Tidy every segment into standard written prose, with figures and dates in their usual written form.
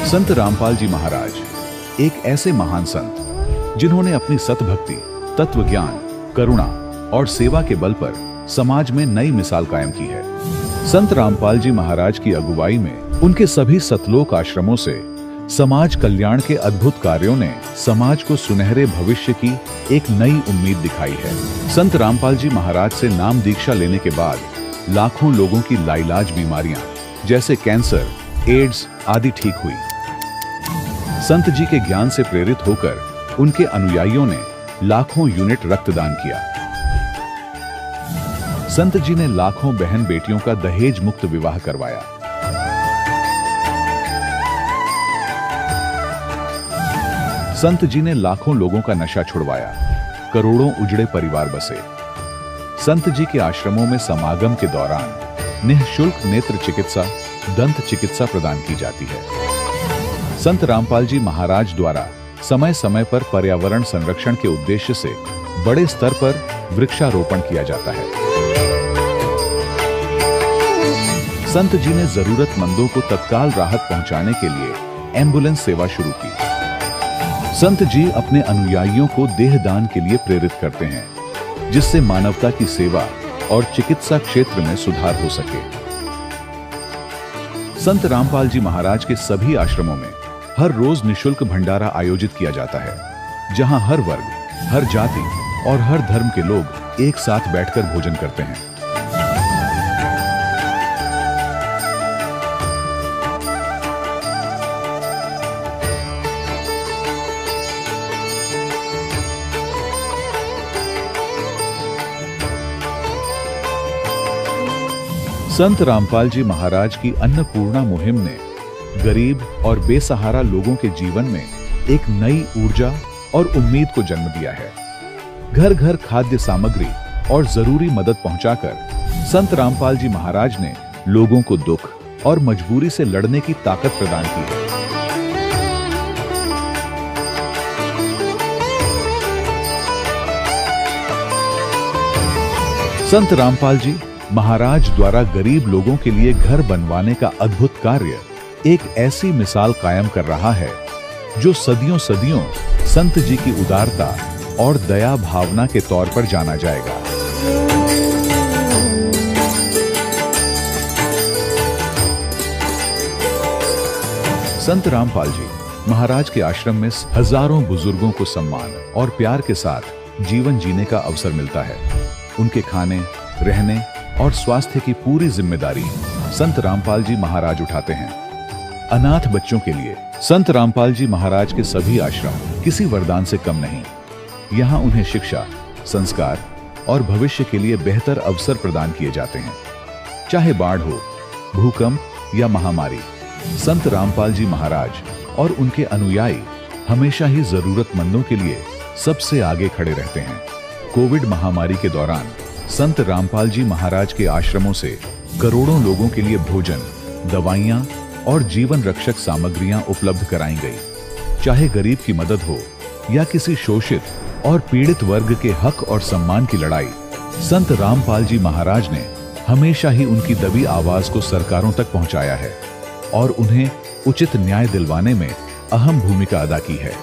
संत रामपाल जी महाराज एक ऐसे महान संत जिन्होंने अपनी सतभक्ति, तत्व ज्ञान, करुणा और सेवा के बल पर समाज में नई मिसाल कायम की है। संत रामपाल जी महाराज की अगुवाई में उनके सभी सतलोक आश्रमों से समाज कल्याण के अद्भुत कार्यों ने समाज को सुनहरे भविष्य की एक नई उम्मीद दिखाई है। संत रामपाल जी महाराज से नाम दीक्षा लेने के बाद लाखों लोगों की लाइलाज बीमारियां जैसे कैंसर, एड्स आदि ठीक हुई। संत जी के ज्ञान से प्रेरित होकर उनके अनुयायियों ने लाखों यूनिट रक्तदान किया। संत जी ने लाखों बहन बेटियों का दहेज मुक्त विवाह करवाया। संत जी ने लाखों लोगों का नशा छुड़वाया, करोड़ों उजड़े परिवार बसे। संत जी के आश्रमों में समागम के दौरान निःशुल्क नेत्र चिकित्सा, दंत चिकित्सा प्रदान की जाती है। संत रामपाल जी महाराज द्वारा समय समय पर पर्यावरण संरक्षण के उद्देश्य से बड़े स्तर पर वृक्षारोपण किया जाता है। संत जी ने जरूरतमंदों को तत्काल राहत पहुंचाने के लिए एम्बुलेंस सेवा शुरू की। संत जी अपने अनुयायियों को देहदान के लिए प्रेरित करते हैं, जिससे मानवता की सेवा और चिकित्सा क्षेत्र में सुधार हो सके। संत रामपाल जी महाराज के सभी आश्रमों में हर रोज निःशुल्क भंडारा आयोजित किया जाता है, जहां हर वर्ग, हर जाति और हर धर्म के लोग एक साथ बैठकर भोजन करते हैं। संत रामपाल जी महाराज की अन्नपूर्णा मुहिम ने गरीब और बेसहारा लोगों के जीवन में एक नई ऊर्जा और उम्मीद को जन्म दिया है। घर घर खाद्य सामग्री और जरूरी मदद पहुंचाकर संत रामपाल जी महाराज ने लोगों को दुख और मजबूरी से लड़ने की ताकत प्रदान की है। संत रामपाल जी महाराज द्वारा गरीब लोगों के लिए घर बनवाने का अद्भुत कार्य एक ऐसी मिसाल कायम कर रहा है जो सदियों सदियों संत जी की उदारता और दया भावना के तौर पर जाना जाएगा। संत रामपाल जी महाराज के आश्रम में हजारों बुजुर्गों को सम्मान और प्यार के साथ जीवन जीने का अवसर मिलता है। उनके खाने, रहने और स्वास्थ्य की पूरी जिम्मेदारी संत रामपाल जी महाराज उठाते हैं। अनाथ बच्चों के लिए संत रामपाल जी महाराज के सभी आश्रम किसी वरदान से कम नहीं। यहाँ उन्हें शिक्षा, संस्कार और भविष्य के लिए बेहतर अवसर प्रदान किए जाते हैं। चाहे बाढ़ हो, भूकंप या महामारी, संत रामपाल जी महाराज और उनके अनुयायी हमेशा ही जरूरतमंदों के लिए सबसे आगे खड़े रहते हैं। कोविड महामारी के दौरान संत रामपाल जी महाराज के आश्रमों से करोड़ों लोगों के लिए भोजन, दवाइयां और जीवन रक्षक सामग्रियां उपलब्ध कराई गई। चाहे गरीब की मदद हो या किसी शोषित और पीड़ित वर्ग के हक और सम्मान की लड़ाई, संत रामपाल जी महाराज ने हमेशा ही उनकी दबी आवाज को सरकारों तक पहुंचाया है और उन्हें उचित न्याय दिलवाने में अहम भूमिका अदा की है।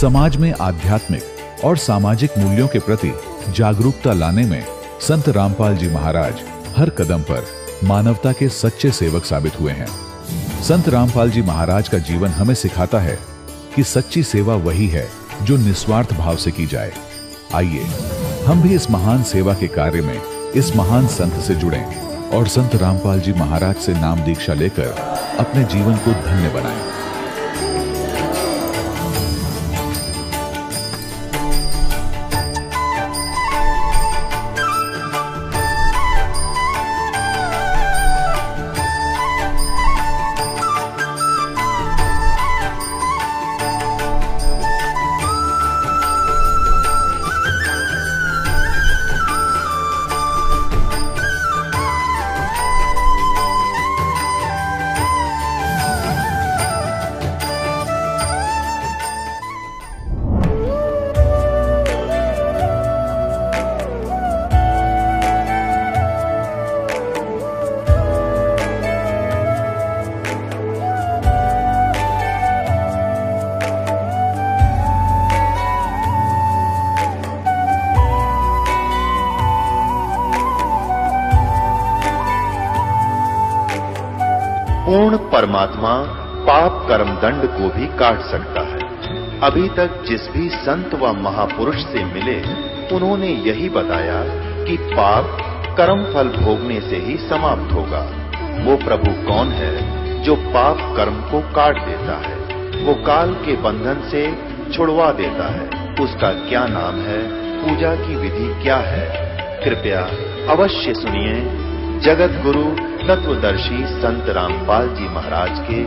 समाज में आध्यात्मिक और सामाजिक मूल्यों के प्रति जागरूकता लाने में संत रामपाल जी महाराज हर कदम पर मानवता के सच्चे सेवक साबित हुए हैं। संत रामपाल जी महाराज का जीवन हमें सिखाता है कि सच्ची सेवा वही है जो निस्वार्थ भाव से की जाए। आइए हम भी इस महान सेवा के कार्य में इस महान संत से जुड़ें और संत रामपाल जी महाराज से नाम दीक्षा लेकर अपने जीवन को धन्य बनाएं। पूर्ण परमात्मा पाप कर्म दंड को भी काट सकता है। अभी तक जिस भी संत व महापुरुष से मिले, उन्होंने यही बताया कि पाप कर्म फल भोगने से ही समाप्त होगा। वो प्रभु कौन है जो पाप कर्म को काट देता है, वो काल के बंधन से छुड़वा देता है। उसका क्या नाम है, पूजा की विधि क्या है? कृपया अवश्य सुनिए जगत गुरु तत्वदर्शी संत रामपाल जी महाराज के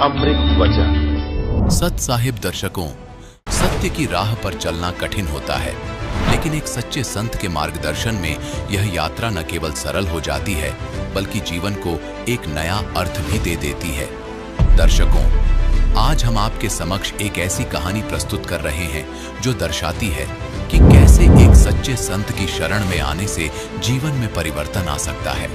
अमृत वचन। सत साहिब दर्शकों, सत्य की राह पर चलना कठिन होता है, लेकिन एक सच्चे संत के मार्गदर्शन में यह यात्रा न केवल सरल हो जाती है, बल्कि जीवन को एक नया अर्थ भी दे देती है। दर्शकों, आज हम आपके समक्ष एक ऐसी कहानी प्रस्तुत कर रहे हैं जो दर्शाती है कि कैसे एक सच्चे संत की शरण में आने से जीवन में परिवर्तन आ सकता है।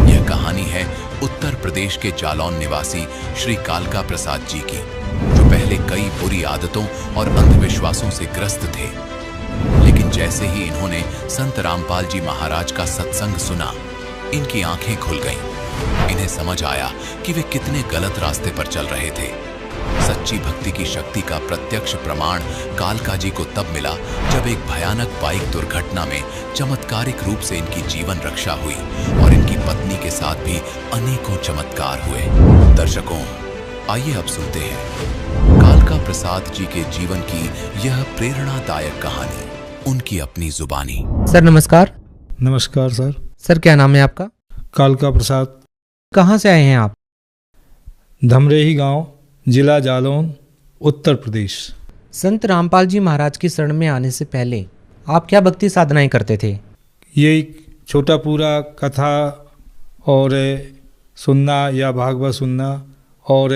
यह कहानी है उत्तर प्रदेश के जालौन निवासी श्री कालका प्रसाद जी की, जो पहले कई बुरी आदतों और अंधविश्वासों से ग्रस्त थे। लेकिन जैसे ही इन्होंने संत रामपाल जी महाराज का सत्संग सुना, इनकी आंखें खुल गईं। इन्हें समझ आया कि वे कितने गलत रास्ते पर चल रहे थे। सच्ची भक्ति की शक्ति का प्रत्यक्ष प्रमाण कालका जी को तब मिला जब एक भयानक बाइक दुर्घटना में चमत्कारिक रूप से इनकी जीवन रक्षा हुई और इनकी पत्नी के साथ भी अनेकों चमत्कार हुए। दर्शकों, आइए अब सुनते हैं कालका प्रसाद जी के जीवन की यह प्रेरणादायक कहानी, उनकी अपनी जुबानी। सर नमस्कार। नमस्कार सर। सर क्या नाम है आपका? कालका प्रसाद। कहाँ से आए हैं आप? धमरेही गांव, जिला जालौन, उत्तर प्रदेश। संत रामपाल जी महाराज की शरण में आने से पहले आप क्या भक्ति साधनाएं करते थे? ये छोटा पूरा कथा और सुनना या भागवत सुनना, और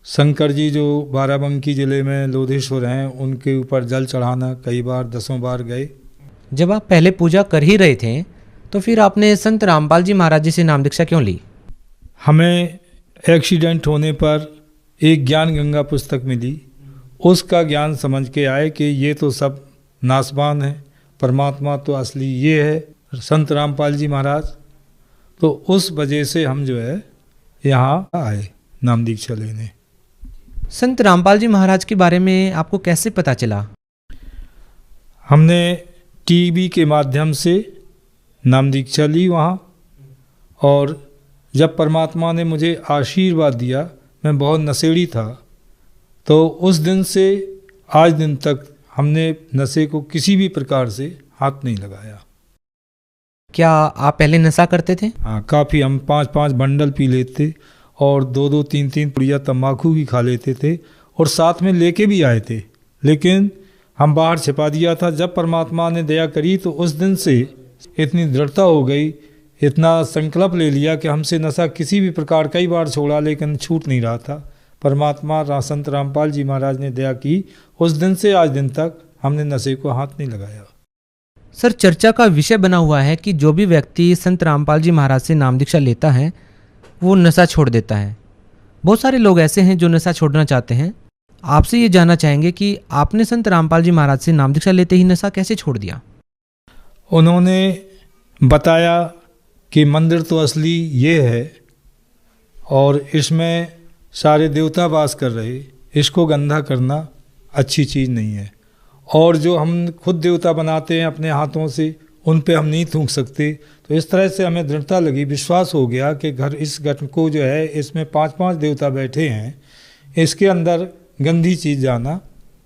शंकर जी जो बाराबंकी जिले में लोधेश्वर हैं, उनके ऊपर जल चढ़ाना, कई बार 10 बार गए। जब आप पहले पूजा कर ही रहे थे तो फिर आपने संत रामपाल जी महाराज जी से नाम दीक्षा क्यों ली? हमें एक्सीडेंट होने पर एक ज्ञान गंगा पुस्तक मिली, उसका ज्ञान समझ के आए कि ये तो सब नासवान है, परमात्मा तो असली ये है संत रामपाल जी महाराज। तो उस वजह से हम जो है यहाँ आए नाम दीक्षा लेने। संत रामपाल जी महाराज के बारे में आपको कैसे पता चला? हमने टीवी के माध्यम से नाम दीक्षा ली वहाँ, और जब परमात्मा ने मुझे आशीर्वाद दिया, मैं बहुत नशेड़ी था, तो उस दिन से आज दिन तक हमने नशे को किसी भी प्रकार से हाथ नहीं लगाया। क्या आप पहले नशा करते थे? हाँ, काफ़ी। हम 5-5 बंडल पी लेते और 2-2, 3-3 पुड़िया तम्बाकू भी खा लेते थे, और साथ में लेके भी आए थे, लेकिन हम बाहर छिपा दिया था। जब परमात्मा ने दया करी तो उस दिन से इतनी दृढ़ता हो गई, इतना संकल्प ले लिया कि हमसे नशा किसी भी प्रकार, कई बार छोड़ा लेकिन छूट नहीं रहा था। परमात्मा संत रामपाल जी महाराज ने दया की, उस दिन से आज दिन तक हमने नशे को हाथ नहीं लगाया। सर चर्चा का विषय बना हुआ है कि जो भी व्यक्ति संत रामपाल जी महाराज से नाम दीक्षा लेता है वो नशा छोड़ देता है। बहुत सारे लोग ऐसे हैं जो नशा छोड़ना चाहते हैं। आपसे ये जानना चाहेंगे कि आपने संत रामपाल जी महाराज से नाम दीक्षा लेते ही नशा कैसे छोड़ दिया? उन्होंने बताया कि मंदिर तो असली ये है और इसमें सारे देवता वास कर रहे, इसको गंदा करना अच्छी चीज़ नहीं है, और जो हम खुद देवता बनाते हैं अपने हाथों से, उन पे हम नहीं थूक सकते। तो इस तरह से हमें दृढ़ता लगी, विश्वास हो गया कि घर इस घट को जो है, इसमें 5-5 देवता बैठे हैं, इसके अंदर गंदी चीज़ जाना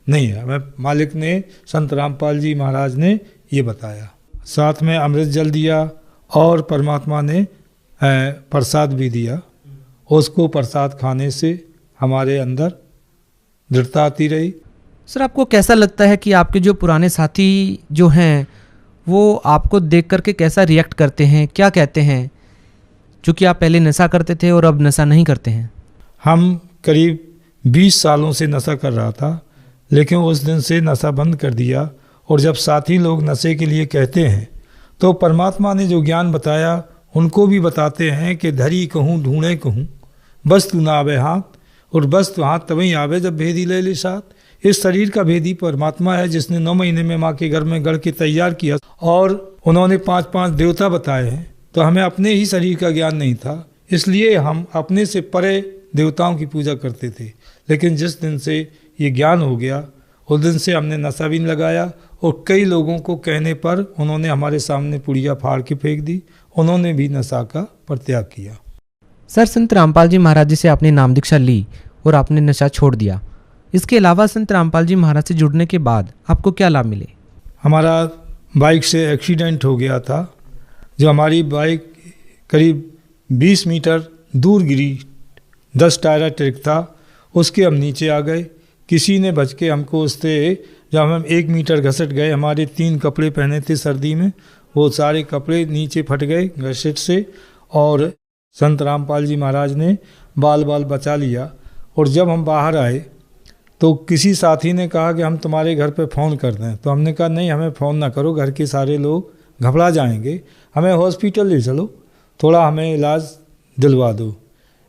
नहीं है। हमें मालिक ने, संत रामपाल जी महाराज ने ये बताया। साथ में अमृत जल दिया और परमात्मा ने प्रसाद भी दिया। उसको प्रसाद खाने से हमारे अंदर दृढ़ता आती रही। सर आपको कैसा लगता है कि आपके जो पुराने साथी जो हैं वो आपको देख करके कैसा रिएक्ट करते हैं, क्या कहते हैं, चूँकि आप पहले नशा करते थे और अब नशा नहीं करते हैं? हम करीब 20 सालों से नशा कर रहा था, लेकिन उस दिन से नशा बंद कर दिया। और जब साथी लोग नशे के लिए कहते हैं तो परमात्मा ने जो ज्ञान बताया उनको भी बताते हैं कि धरी कहूँ ढूंढे कहूँ, बस तू ना आवे हाथ, और बस तो हाथ तभी आवे जब भेदी ले ले साथ। इस शरीर का भेदी परमात्मा है, जिसने 9 महीने में माँ के घर में गढ़ के तैयार किया, और उन्होंने 5-5 देवता बताए हैं। तो हमें अपने ही शरीर का ज्ञान नहीं था, इसलिए हम अपने से परे देवताओं की पूजा करते थे। लेकिन जिस दिन से ये ज्ञान हो गया उस दिन से हमने नशा भी नहीं लगाया, और कई लोगों को कहने पर उन्होंने हमारे सामने पुड़िया फाड़ के फेंक दी, उन्होंने भी नशा का परित्याग किया। सर, संत रामपाल जी महाराज जी से आपने नाम दीक्षा ली और आपने नशा छोड़ दिया। इसके अलावा संत रामपाल जी महाराज से जुड़ने के बाद आपको क्या लाभ मिले? हमारा बाइक से एक्सीडेंट हो गया था। जो हमारी बाइक करीब 20 मीटर दूर गिरी, 10 टायरा ट्रक था, उसके हम नीचे आ गए। किसी ने बच के हमको उससे, जब हम 1 मीटर घसट गए, हमारे 3 कपड़े पहने थे सर्दी में, वो सारे कपड़े नीचे फट गए घसट से, और संत रामपाल जी महाराज ने बाल बचा लिया। और जब हम बाहर आए तो किसी साथी ने कहा कि हम तुम्हारे घर पे फ़ोन कर दें। तो हमने कहा नहीं, हमें फ़ोन ना करो, घर के सारे लोग घबरा जाएंगे, हमें हॉस्पिटल ले चलो, थोड़ा हमें इलाज दिलवा दो।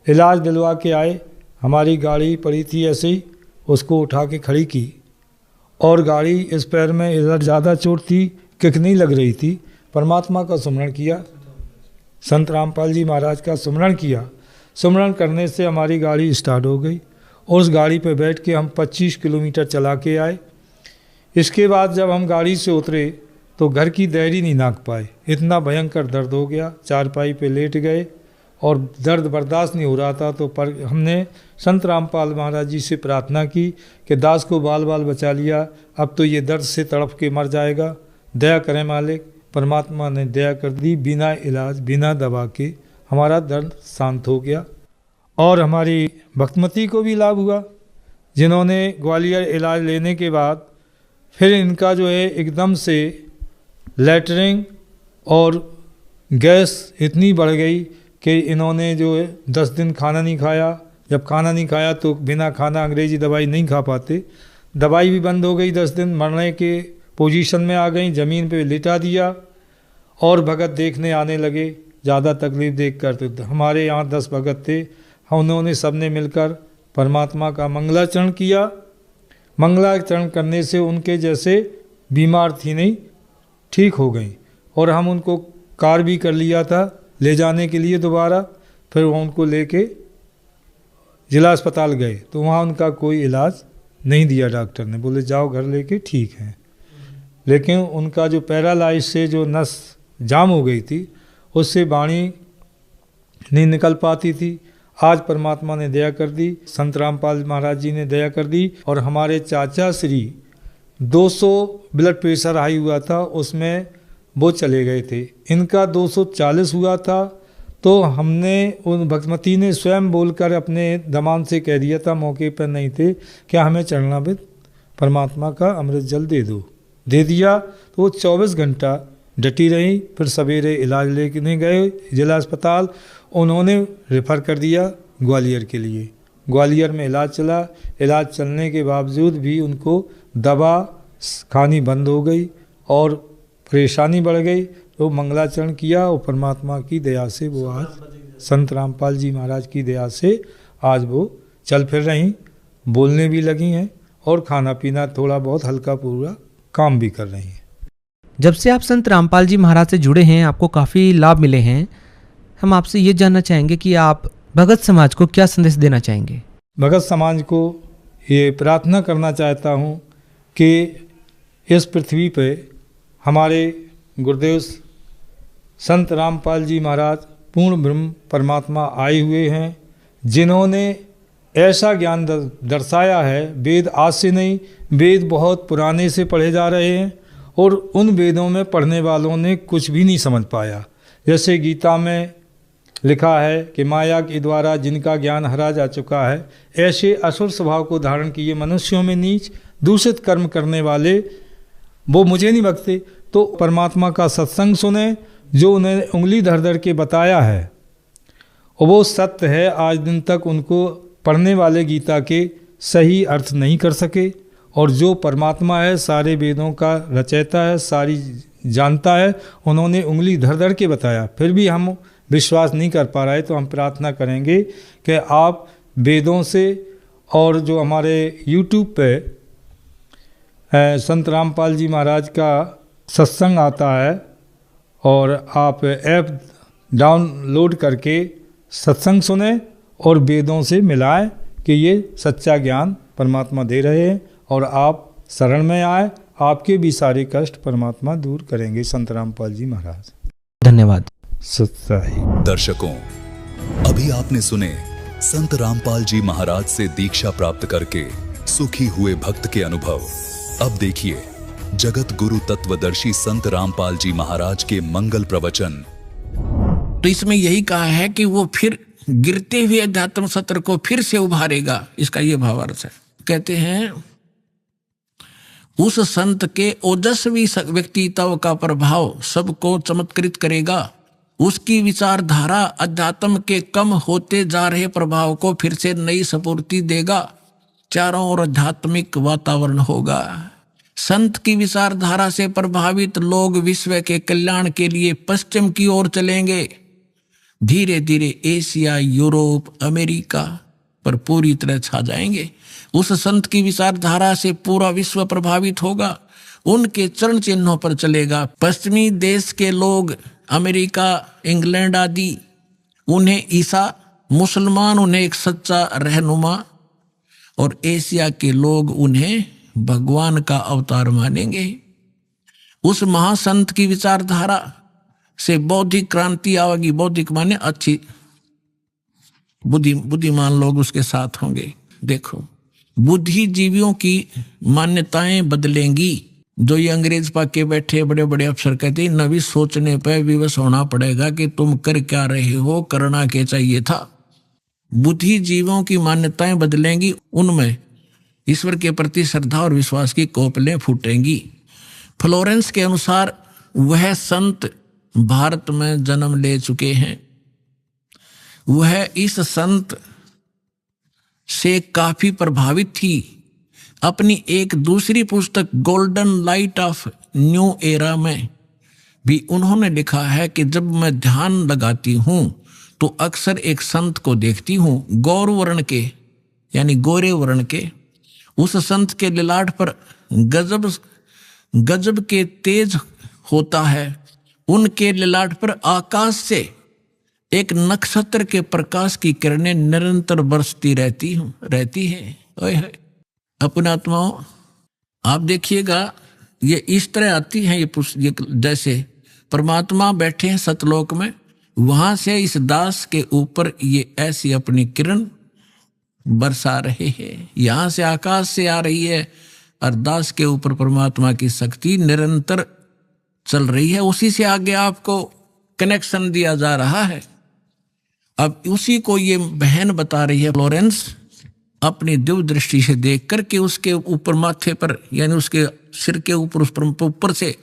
इलाज दिलवा के आए, हमारी गाड़ी पड़ी थी ऐसे ही, उसको उठा के खड़ी की, और गाड़ी इस पैर में इधर ज़्यादा चोट थी, किक नहीं लग रही थी। परमात्मा का सुमरण किया, संत रामपाल जी महाराज का सुमरण किया। सुमरण करने से हमारी गाड़ी स्टार्ट हो गई, और उस गाड़ी पे बैठ के हम 25 किलोमीटर चला के आए। इसके बाद जब हम गाड़ी से उतरे तो घर की देहरी नहीं नाक पाए, इतना भयंकर दर्द हो गया। चारपाई पे लेट गए और दर्द बर्दाश्त नहीं हो रहा था। तो हमने संत रामपाल महाराज जी से प्रार्थना की कि दास को बाल बचा लिया, अब तो ये दर्द से तड़प के मर जाएगा, दया करें मालिक। परमात्मा ने दया कर दी, बिना इलाज बिना दवा के हमारा दर्द शांत हो गया। और हमारी भक्तमती को भी लाभ हुआ, जिन्होंने ग्वालियर इलाज लेने के बाद फिर इनका जो है एकदम से लैटरिन और गैस इतनी बढ़ गई कि इन्होंने जो है 10 दिन खाना नहीं खाया। जब खाना नहीं खाया तो बिना खाना अंग्रेजी दवाई नहीं खा पाते, दवाई भी बंद हो गई। 10 दिन मरने के पोजीशन में आ गई, ज़मीन पे लिटा दिया, और भगत देखने आने लगे। ज़्यादा तकलीफ़ देख कर तो हमारे यहाँ 10 भगत थे, उन्होंने सबने मिलकर परमात्मा का मंगलाचरण किया। मंगलाचरण करने से उनके जैसे बीमार थी नहीं, ठीक हो गई। और हम उनको कार भी कर लिया था ले जाने के लिए दोबारा। फिर वो उनको लेके जिला अस्पताल गए तो वहाँ उनका कोई इलाज नहीं दिया डॉक्टर ने, बोले जाओ घर लेके ठीक है। लेकिन उनका जो पैरालाइज से जो नस जाम हो गई थी, उससे वाणी नहीं निकल पाती थी। आज परमात्मा ने दया कर दी, संत रामपाल महाराज जी ने दया कर दी, और हमारे चाचा श्री 200 ब्लड प्रेशर हाई हुआ था, उसमें वो चले गए थे। इनका 240 हुआ था। तो हमने उन भक्तमती ने स्वयं बोलकर अपने दमान से कह दिया था, मौके पर नहीं थे, क्या हमें चरणामृत परमात्मा का अमृत जल दे दो। दे दिया तो वो 24 घंटा डटी रही। फिर सवेरे इलाज लेने गए जिला अस्पताल, उन्होंने रेफ़र कर दिया ग्वालियर के लिए। ग्वालियर में इलाज चला। इलाज चलने के बावजूद भी उनको दवा खानी बंद हो गई और परेशानी बढ़ गई। तो मंगलाचरण किया और परमात्मा की दया से वो आज संत रामपाल जी महाराज की दया से आज वो चल फिर रही, बोलने भी लगी हैं, और खाना पीना थोड़ा बहुत हल्का पूरा काम भी कर रही हैं। जब से आप संत रामपाल जी महाराज से जुड़े हैं, आपको काफ़ी लाभ मिले हैं। हम आपसे ये जानना चाहेंगे कि आप भगत समाज को क्या संदेश देना चाहेंगे? भगत समाज को ये प्रार्थना करना चाहता हूँ कि इस पृथ्वी पे हमारे गुरुदेव संत रामपाल जी महाराज पूर्ण ब्रह्म परमात्मा आए हुए हैं, जिन्होंने ऐसा ज्ञान दर्शाया है। वेद आज से नहीं, वेद बहुत पुराने से पढ़े जा रहे हैं, और उन वेदों में पढ़ने वालों ने कुछ भी नहीं समझ पाया। जैसे गीता में लिखा है कि माया के द्वारा जिनका ज्ञान हरा जा चुका है, ऐसे असुर स्वभाव को धारण किए मनुष्यों में नीच दूषित कर्म करने वाले वो मुझे नहीं बकते। तो परमात्मा का सत्संग सुने, जो उन्हें उंगली धर के बताया है और वो सत्य है। आज दिन तक उनको पढ़ने वाले गीता के सही अर्थ नहीं कर सके, और जो परमात्मा है, सारे वेदों का रचयिता है, सारी जानता है, उन्होंने उंगली धर के बताया, फिर भी हम विश्वास नहीं कर पा रहे। तो हम प्रार्थना करेंगे कि आप वेदों से, और जो हमारे YouTube पे संत रामपाल जी महाराज का सत्संग आता है, और आप ऐप डाउनलोड करके सत्संग सुने और वेदों से मिलाए कि ये सच्चा ज्ञान परमात्मा दे रहे हैं और आप शरण में आए, आपके भी सारे कष्ट परमात्मा दूर करेंगे। संत रामपाल जी महाराज। धन्यवाद। सत्साई। दर्शकों, अभी आपने सुने संत रामपाल जी महाराज से दीक्षा प्राप्त करके सुखी हुए भक्त के अनुभव। अब देखिए जगत गुरु तत्वदर्शी संत रामपाल जी महाराज के मंगल प्रवचन। तो इसमें यही कहा है कि वो फिर गिरते हुए अध्यात्म सत्र को फिर से उभारेगा, इसका ये भावार्थ है। कहते हैं उस संत के ओजस्वी व्यक्तित्व का प्रभाव सबको चमत्कृत करेगा। उसकी विचारधारा अध्यात्म के कम होते जा रहे प्रभाव को फिर से नई स्फूर्ति देगा। चारों ओर आध्यात्मिक वातावरण होगा। संत की विचारधारा से प्रभावित लोग विश्व के कल्याण के लिए पश्चिम की ओर चलेंगे। धीरे धीरे एशिया, यूरोप, अमेरिका पर पूरी तरह छा जाएंगे। उस संत की विचारधारा से पूरा विश्व प्रभावित होगा, उनके चरण चिन्हों पर चलेगा। पश्चिमी देश के लोग, अमेरिका, इंग्लैंड आदि, उन्हें ईसा, मुसलमान उन्हें एक सच्चा रहनुमा, और एशिया के लोग उन्हें भगवान का अवतार मानेंगे। उस महासंत की विचारधारा से बौद्धिक क्रांति आएगी। बौद्धिक माने अच्छी बुद्धिमान लोग उसके साथ होंगे। देखो, बुद्धिजीवियों की मान्यताएं बदलेंगी। जो ये अंग्रेज पाके बैठे बड़े बड़े अफसर कहते हैं, नवी सोचने पर विवश होना पड़ेगा कि तुम कर क्या रहे हो, करना क्या चाहिए था। बुद्धिजीवियों की मान्यताएं बदलेंगी, उनमें ईश्वर के प्रति श्रद्धा और विश्वास की कोपलें फूटेंगी। फ्लोरेंस के अनुसार वह संत भारत में जन्म ले चुके हैं। वह इस संत से काफी प्रभावित थी। अपनी एक दूसरी पुस्तक golden light of new era में भी उन्होंने लिखा है कि जब मैं ध्यान लगाती हूं तो अक्सर एक संत को देखती हूं, गौर वर्ण के यानी गोरे वर्ण के। उस संत के ललाट पर गजब के तेज होता है। उनके ललाट पर आकाश से एक नक्षत्र के प्रकाश की किरणें निरंतर बरसती रहती है। अपने आत्माओं, आप देखिएगा ये इस तरह आती है ये जैसे परमात्मा बैठे हैं सतलोक में, वहां से इस दास के ऊपर ये ऐसी अपनी किरण बरसा रहे हैं। यहां से आकाश से आ रही है और दास के ऊपर परमात्मा की शक्ति निरंतर चल रही है। उसी से आगे आपको कनेक्शन दिया जा रहा है। अब उसी को ये बहन बता रही है फ्लोरेंस, अपनी दिव्य दृष्टि से देख करके उसके ऊपर माथे पर यानी उसके सिर के ऊपर, उस पर ऊपर से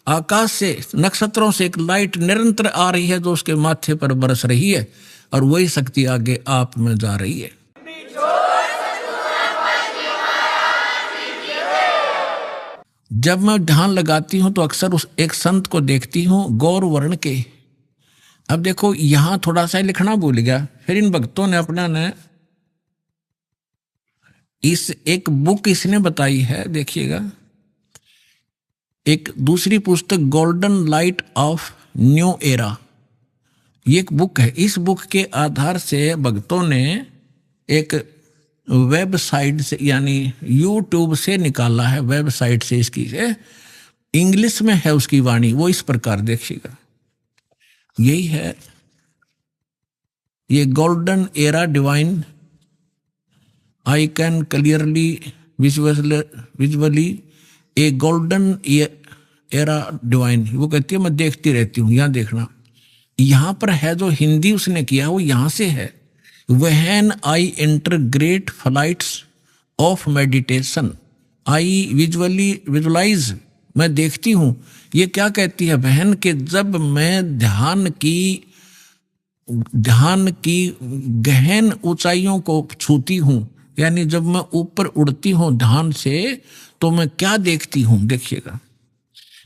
आकाश से नक्षत्रों से एक लाइट निरंतर आ रही है जो उसके माथे पर बरस रही है, और वही शक्ति आगे आप में जा रही है। जब मैं ध्यान लगाती हूं तो अक्सर उस एक संत को देखती हूं गौर वर्ण के। अब देखो यहां थोड़ा सा लिखना भूल गया, फिर इन भक्तों ने अपना ने इस एक बुक इसने बताई है, देखिएगा, एक दूसरी पुस्तक golden light of new era, ये एक बुक है। इस बुक के आधार से भक्तों ने एक वेबसाइट से यानी यूट्यूब से निकाला है, वेबसाइट से इसकी से इंग्लिश में है उसकी वाणी। वो इस प्रकार देखिएगा, यही है ये golden era divine, I can clearly visually A golden era divine. वो कहती है मैं देखती रहती हूँ। यहाँ देखना, यहाँ पर है जो हिंदी उसने किया वो यहाँ से है। When I enter great flights of meditation I visualize, मैं देखती हूँ। ये क्या कहती है बहन के जब मैं ध्यान की गहन ऊंचाइयों को छूती हूँ, यानी जब मैं ऊपर उड़ती हूँ ध्यान से, तो मैं क्या देखती हूँ, देखिएगा।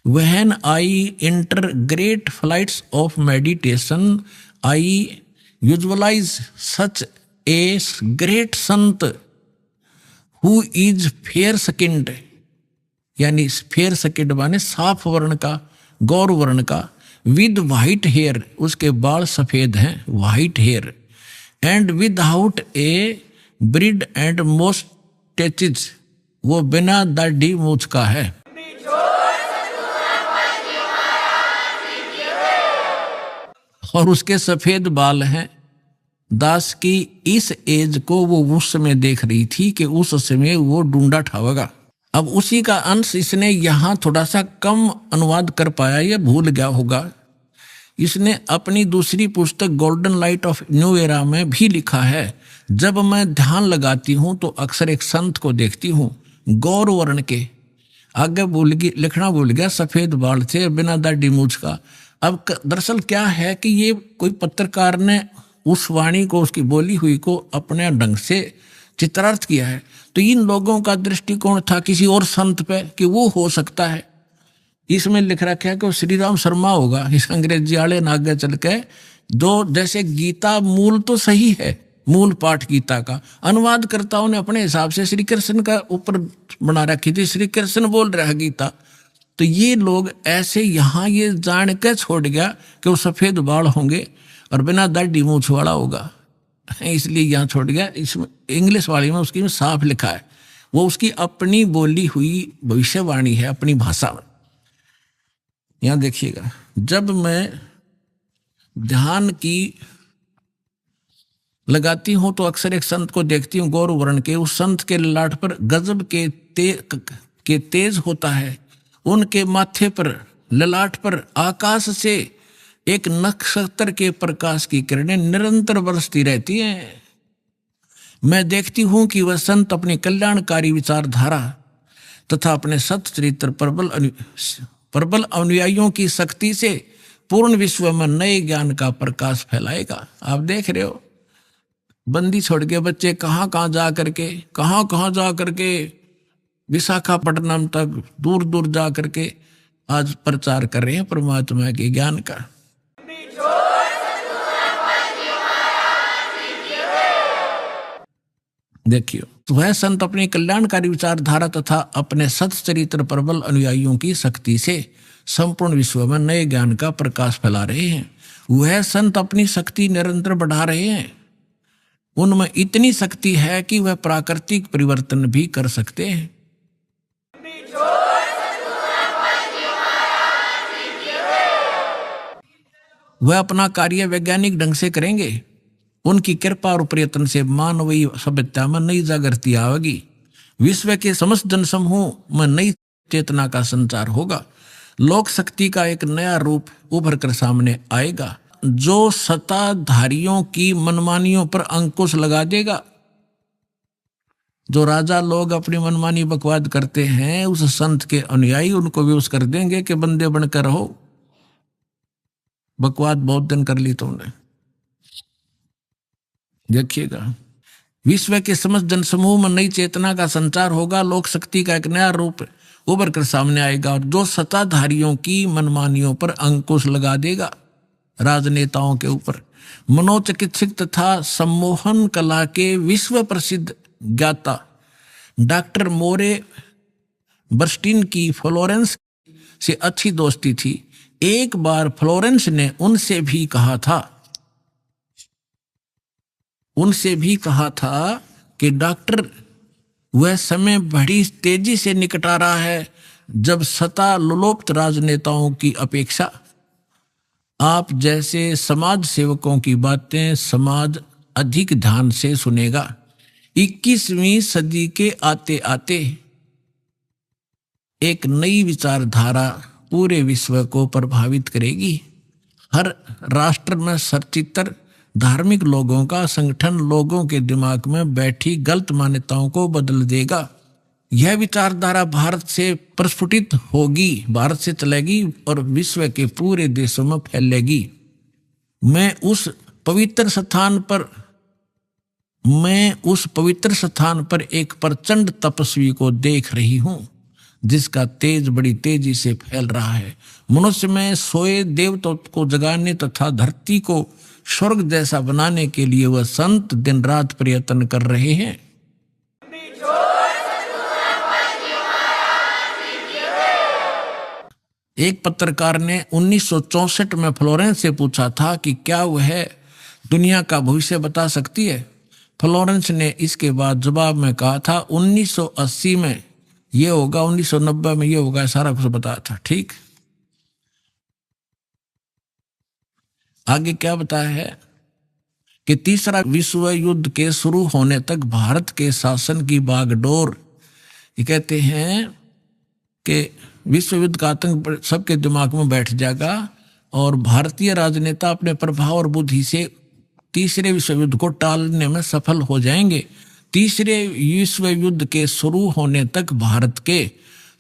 When I enter great flights of meditation I visualize such a great sant who is fair skinned, यानी फेयर स्किन्ड माने साफ वर्ण का, गौर वर्ण का, विद वाइट हेयर, उसके बाल सफेद हैं, white hair, and without a beard and moustaches, वो बिना दाढ़ी मूछ का है। और उसके सफेद बाल हैं। दास की इस एज को वो उस समय देख रही थी कि उस समय वो ढूंढा ठावेगा। अब उसी का अंश इसने यहाँ थोड़ा सा कम अनुवाद कर पाया, या भूल गया होगा। इसने अपनी दूसरी पुस्तक golden light of new era में भी लिखा है, जब मैं ध्यान लगाती हूँ तो अक्सर एक संत को देखती हूँ, गौर वर्ण के, आगे लिखना भूल गया, सफेद बाल थे, बिना दाढ़ी मूछ का। अब दरअसल क्या है कि ये कोई पत्रकार ने उस वाणी को, उसकी बोली हुई को अपने ढंग से चित्रार्थ किया है। तो इन लोगों का दृष्टिकोण था किसी और संत पे कि वो हो सकता है। इसमें लिख रखा है कि वो श्री राम शर्मा होगा। इस अंग्रेजी वाले ने आगे चल के दो, जैसे गीता मूल तो सही है, मूल पाठ गीता का, अनुवादकर्ताओं ने अपने हिसाब से श्री कृष्ण का ऊपर बना रखी थी, श्री कृष्ण बोल रहा है गीता। तो ये लोग ऐसे यहाँ ये जान के छोड़ गया कि वो सफेद बाल होंगे और बिना दाढ़ी मूछ वाला होगा, इसलिए यहाँ छोड़ गया। इसमें इंग्लिश वाली में उसकी में साफ लिखा है, वो उसकी अपनी बोली हुई भविष्यवाणी है, अपनी भाषा में। यहाँ देखिएगा, जब मैं ध्यान की लगाती हूं तो अक्सर एक संत को देखती हूँ गौर वर्ण के। उस संत के ललाट पर गजब के तेज होता है। उनके माथे पर, ललाट पर आकाश से एक नक्षत्र के प्रकाश की किरणें निरंतर बरसती रहती हैं। मैं देखती हूं कि वह संत अपनी कल्याणकारी विचारधारा तथा अपने सच्चरित्र प्रबल अनुयायियों की शक्ति से पूर्ण विश्व में नए ज्ञान का प्रकाश फैलाएगा। आप देख रहे हो, बंदी छोड़ के बच्चे कहाँ जा करके विशाखापट्टनम तक दूर दूर जा करके आज प्रचार कर रहे हैं परमात्मा के ज्ञान का। देखियो, तो वह संत अपनी कल्याणकारी विचारधारा तथा अपने सच्चरित्र प्रबल अनुयायियों की शक्ति से संपूर्ण विश्व में नए ज्ञान का प्रकाश फैला रहे हैं। वह संत अपनी शक्ति निरंतर बढ़ा रहे हैं। उनमें इतनी शक्ति है कि वह प्राकृतिक परिवर्तन भी कर सकते हैं। वह अपना कार्य वैज्ञानिक ढंग से करेंगे। उनकी कृपा और प्रयत्न से मानवीय सभ्यता में नई जागृति आएगी। विश्व के समस्त जनसमूह में नई चेतना का संचार होगा। लोक शक्ति का एक नया रूप उभर कर सामने आएगा, जो सत्ताधारियों की मनमानियों पर अंकुश लगा देगा। जो राजा लोग अपनी मनमानी बकवाद करते हैं, उस संत के अनुयायी उनको विवश कर देंगे कि बंदे बनकर रहो, बकवाद बहुत दिन कर ली तुमने। देखिएगा, विश्व के समस्त जनसमूह में नई चेतना का संचार होगा। लोक शक्ति का एक नया रूप उभर कर सामने आएगा, और जो सत्ताधारियों की मनमानियों पर अंकुश लगा देगा, राजनेताओं के ऊपर। मनोचिकित्सक तथा सम्मोहन कला के विश्व प्रसिद्ध ज्ञाता डॉक्टर मोरे बर्स्टीन की फ्लोरेंस से अच्छी दोस्ती थी। एक बार फ्लोरेंस ने उनसे भी कहा था कि डॉक्टर, वह समय बड़ी तेजी से निकट आ रहा है जब सत्ता लोलुप्त राजनेताओं की अपेक्षा आप जैसे समाज सेवकों की बातें समाज अधिक ध्यान से सुनेगा। 21वीं सदी के आते आते एक नई विचारधारा पूरे विश्व को प्रभावित करेगी। हर राष्ट्र में सचित्र धार्मिक लोगों का संगठन लोगों के दिमाग में बैठी गलत मान्यताओं को बदल देगा। यह विचारधारा भारत से प्रस्फुटित होगी, भारत से चलेगी और विश्व के पूरे देशों में फैलेगी। मैं उस पवित्र स्थान पर एक प्रचंड तपस्वी को देख रही हूं, जिसका तेज बड़ी तेजी से फैल रहा है। मनुष्य में सोए देवताओं को जगाने तथा धरती को स्वर्ग जैसा बनाने के लिए वह संत दिन रात प्रयत्न कर रहे हैं। एक पत्रकार ने 1964 में फ्लोरेंस से पूछा था कि क्या वह दुनिया का भविष्य बता सकती है? फ्लोरेंस ने इसके बाद जवाब में कहा था 1980 में ये होगा, 1990 में ये होगा, सारा कुछ बताया था। ठीक, आगे क्या बताया है कि तीसरा विश्व युद्ध के शुरू होने तक भारत के शासन की बागडोर, ये कहते हैं कि विश्व युद्ध का आतंक सबके दिमाग में बैठ जाएगा और भारतीय राजनेता अपने प्रभाव और बुद्धि से तीसरे विश्व युद्ध को टालने में सफल हो जाएंगे। तीसरे विश्व युद्ध के शुरू होने तक भारत के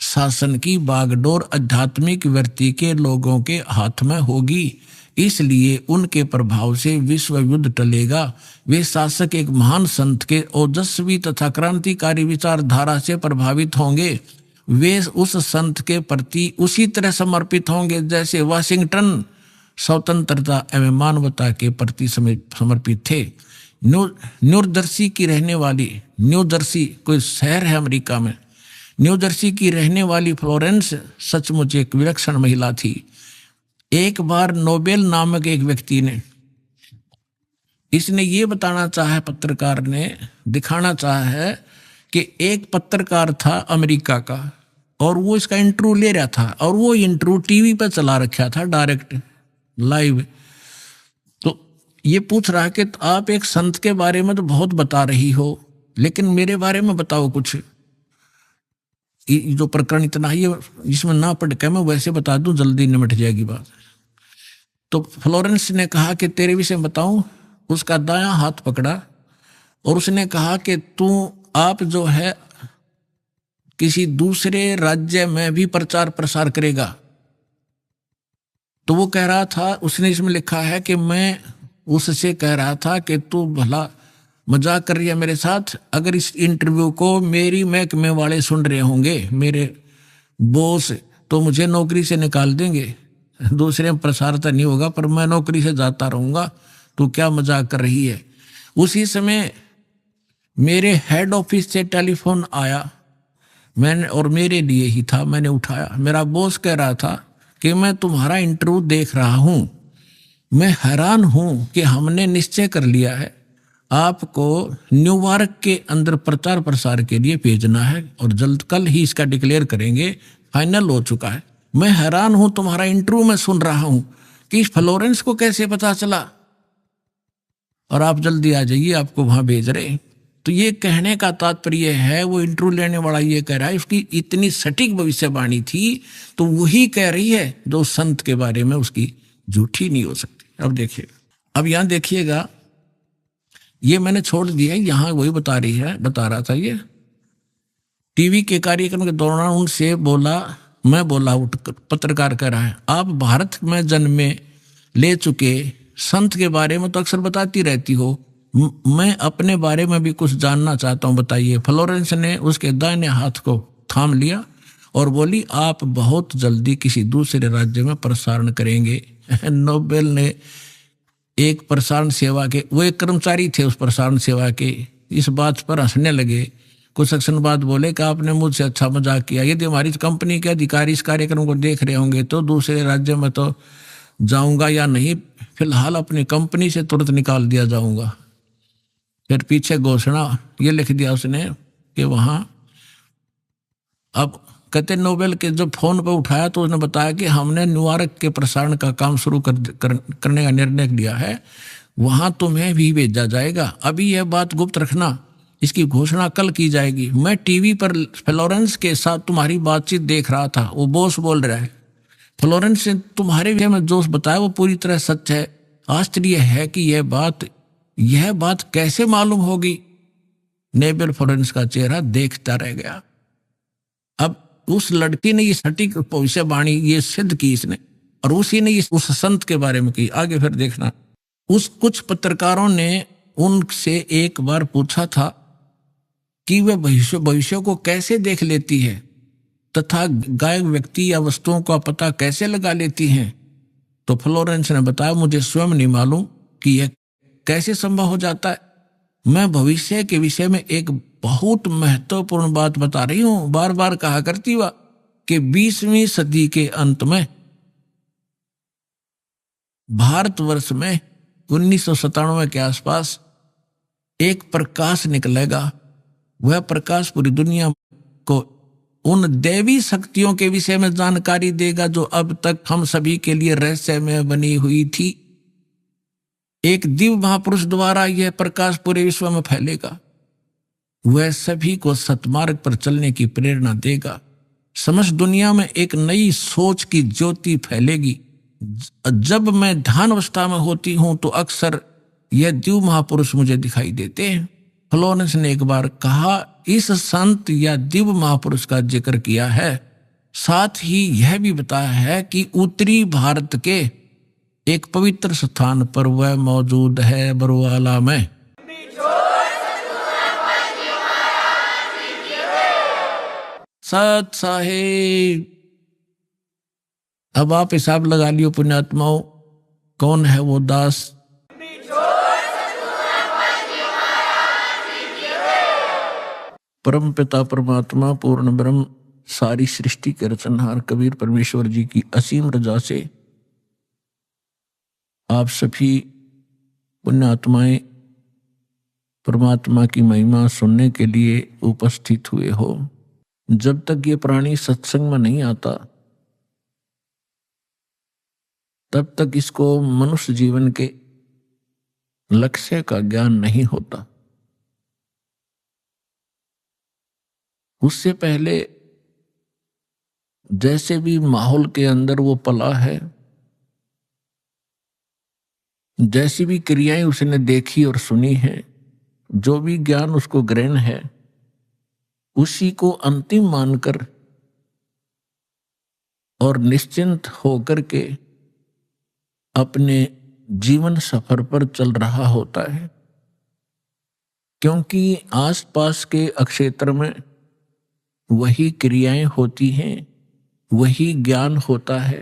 शासन की बागडोर आध्यात्मिक वृत्ति के लोगों के हाथ में होगी, इसलिए उनके प्रभाव से विश्व युद्ध टलेगा। वे शासक एक महान संत के ओजस्वी तथा क्रांतिकारी विचारधारा से प्रभावित होंगे। वे उस संत के प्रति उसी तरह समर्पित होंगे जैसे वाशिंगटन स्वतंत्रता एवं मानवता के प्रति समर्पित थे। न्यू जर्सी की रहने वाली, न्यू जर्सी कोई शहर है अमेरिका में, न्यू जर्सी की रहने वाली फ्लोरेंस सचमुच एक विलक्षण महिला थी। एक बार नोबेल नामक एक व्यक्ति ने, इसने ये बताना चाहा, पत्रकार ने दिखाना चाहा है कि एक पत्रकार था अमेरिका का और वो इसका इंटरव्यू ले रहा था और वो इंटरव्यू टीवी पर चला रखा था डायरेक्ट लाइव। तो ये पूछ रहा कि आप एक संत के बारे में तो बहुत बता रही हो, लेकिन मेरे बारे में बताओ कुछ। जो प्रकरण इतना ही है इसमें ना पढ़ के मैं वैसे बता दूं, जल्दी निमट जाएगी बात। तो फ्लोरेंस ने कहा कि तेरे विषय बताऊं। उसका दायां हाथ पकड़ा और उसने कहा कि आप जो है किसी दूसरे राज्य में भी प्रचार प्रसार करेगा। तो वो कह रहा था, उसने इसमें लिखा है कि मैं उससे कह रहा था कि तू भला मजाक कर रही है मेरे साथ। अगर इस इंटरव्यू को मेरी महकमे वाले सुन रहे होंगे, मेरे बॉस, तो मुझे नौकरी से निकाल देंगे। दूसरे में प्रसार तो नहीं होगा पर मैं नौकरी से जाता रहूंगा। तू क्या मजाक कर रही है? उसी समय मेरे हेड ऑफिस से टेलीफोन आया, मैंने, और मेरे लिए ही था, मैंने उठाया। मेरा बॉस कह रहा था कि मैं तुम्हारा इंटरव्यू देख रहा हूं, मैं हैरान हूं कि हमने निश्चय कर लिया है आपको न्यूयॉर्क के अंदर प्रचार प्रसार के लिए भेजना है और जल्द कल ही इसका डिक्लेयर करेंगे, फाइनल हो चुका है। मैं हैरान हूं, तुम्हारा इंटरव्यू मैं सुन रहा हूं कि इस फ्लोरेंस को कैसे पता चला और आप जल्दी आ जाइए, आपको वहां भेज रहे। तो ये कहने का तात्पर्य है, वो इंटरव्यू लेने वाला ये कह रहा है उसकी इतनी सटीक भविष्यवाणी थी, तो वही कह रही है जो संत के बारे में उसकी झूठी नहीं हो सकती। अब देखिए, अब यहां देखिएगा, ये मैंने छोड़ दिया, यहां वही बता रहा था। ये टीवी के कार्यक्रम के दौरान उनसे बोला, मैं बोला, पत्रकार कह रहा है, आप भारत में जन्मे ले चुके संत के बारे में तो अक्सर बताती रहती हो, मैं अपने बारे में भी कुछ जानना चाहता हूं, बताइए। फ्लोरेंस ने उसके दाहिने हाथ को थाम लिया और बोली, आप बहुत जल्दी किसी दूसरे राज्य में प्रसारण करेंगे। नोबेल ने एक प्रसारण सेवा के, वो एक कर्मचारी थे उस प्रसारण सेवा के, इस बात पर हंसने लगे। कुछ सेक्शन बाद बोले कि आपने मुझसे अच्छा मजाक किया, यदि हमारी कंपनी के अधिकारी इस कार्यक्रम को देख रहे होंगे तो दूसरे राज्य में तो जाऊंगा या नहीं, फिलहाल अपनी कंपनी से तुरंत निकाल दिया जाऊंगा। फिर पीछे घोषणा ये लिख दिया उसने कि वहां, अब कहते नोबेल के जब फोन पर उठाया तो उसने बताया कि हमने न्यूयॉर्क के प्रसारण का काम शुरू करने का निर्णय लिया है, वहां तुम्हें भी भेजा जाएगा। अभी यह बात गुप्त रखना, इसकी घोषणा कल की जाएगी। मैं टीवी पर फ्लोरेंस के साथ तुम्हारी बातचीत देख रहा था, वो बॉस बोल रहा है। फ्लोरेंस ने तुम्हारे विषय में जो बताया वो पूरी तरह सच है। आश्चर्य है कि यह बात कैसे मालूम होगी। नोबेल फ्लोरेंस का चेहरा देखता रह गया। अब उस लड़की ने ये सटीक भविष्यवाणी ये सिद्ध की इसने, और उसी ने उस संत के बारे में की। आगे फिर देखना, उस कुछ पत्रकारों ने उनसे एक बार पूछा था कि वे भविष्य को कैसे देख लेती है तथा गायब व्यक्ति या वस्तुओं का पता कैसे लगा लेती हैं। तो फ्लोरेंस ने बताया, मुझे स्वयं नहीं मालूम कि यह कैसे संभव हो जाता है। मैं भविष्य के विषय में एक बहुत महत्वपूर्ण बात बता रही हूं। बार बार कहा करती हुआ कि 20वीं सदी के अंत में भारतवर्ष में 1997 के आसपास एक प्रकाश निकलेगा। वह प्रकाश पूरी दुनिया को उन देवी शक्तियों के विषय में जानकारी देगा जो अब तक हम सभी के लिए रहस्य में बनी हुई थी। एक दिव्य महापुरुष द्वारा यह प्रकाश पूरे विश्व में फैलेगा। वह सभी को सतमार्ग पर चलने की प्रेरणा देगा। समस्त दुनिया में एक नई सोच की ज्योति फैलेगी। जब मैं ध्यान अवस्था में होती हूं तो अक्सर यह दिव्य महापुरुष मुझे दिखाई देते हैं। फ्लोरेंस ने एक बार कहा, इस संत या दिव्य महापुरुष का जिक्र किया है, साथ ही यह भी बताया है कि उत्तरी भारत के एक पवित्र स्थान पर वह मौजूद है, बरवाला में। सत साहेब, अब आप हिसाब लगा लियो पुण्यात्माओं, कौन है वो दास। परम पिता परमात्मा पूर्ण ब्रह्म सारी सृष्टि के रचनहार कबीर परमेश्वर जी की असीम रजा से आप सभी पुण्यात्माएं परमात्मा की महिमा सुनने के लिए उपस्थित हुए हो। जब तक ये प्राणी सत्संग में नहीं आता तब तक इसको मनुष्य जीवन के लक्ष्य का ज्ञान नहीं होता। उससे पहले जैसे भी माहौल के अंदर वो पला है, जैसी भी क्रियाएं उसने देखी और सुनी है, जो भी ज्ञान उसको ग्रहण है, उसी को अंतिम मानकर और निश्चिंत होकर के अपने जीवन सफर पर चल रहा होता है। क्योंकि आसपास के क्षेत्र में वही क्रियाएं होती हैं, वही ज्ञान होता है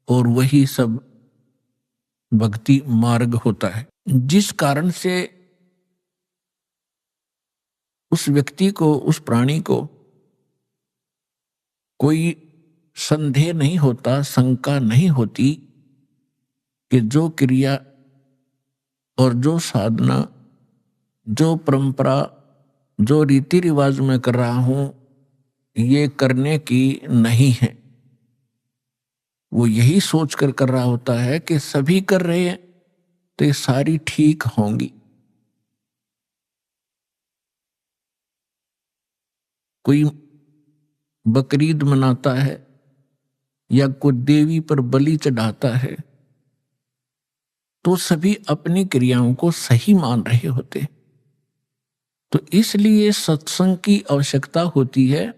और वही सब भक्ति मार्ग होता है, जिस कारण से उस व्यक्ति को, उस प्राणी को कोई संदेह नहीं होता, शंका नहीं होती कि जो क्रिया और जो साधना, जो परंपरा, जो रीति रिवाज में कर रहा हूं, ये करने की नहीं है। वो यही सोच कर रहा होता है कि सभी कर रहे हैं तो ये सारी ठीक होंगी। कोई बकरीद मनाता है या कोई देवी पर बलि चढ़ाता है तो सभी अपनी क्रियाओं को सही मान रहे होते। तो इसलिए सत्संग की आवश्यकता होती है।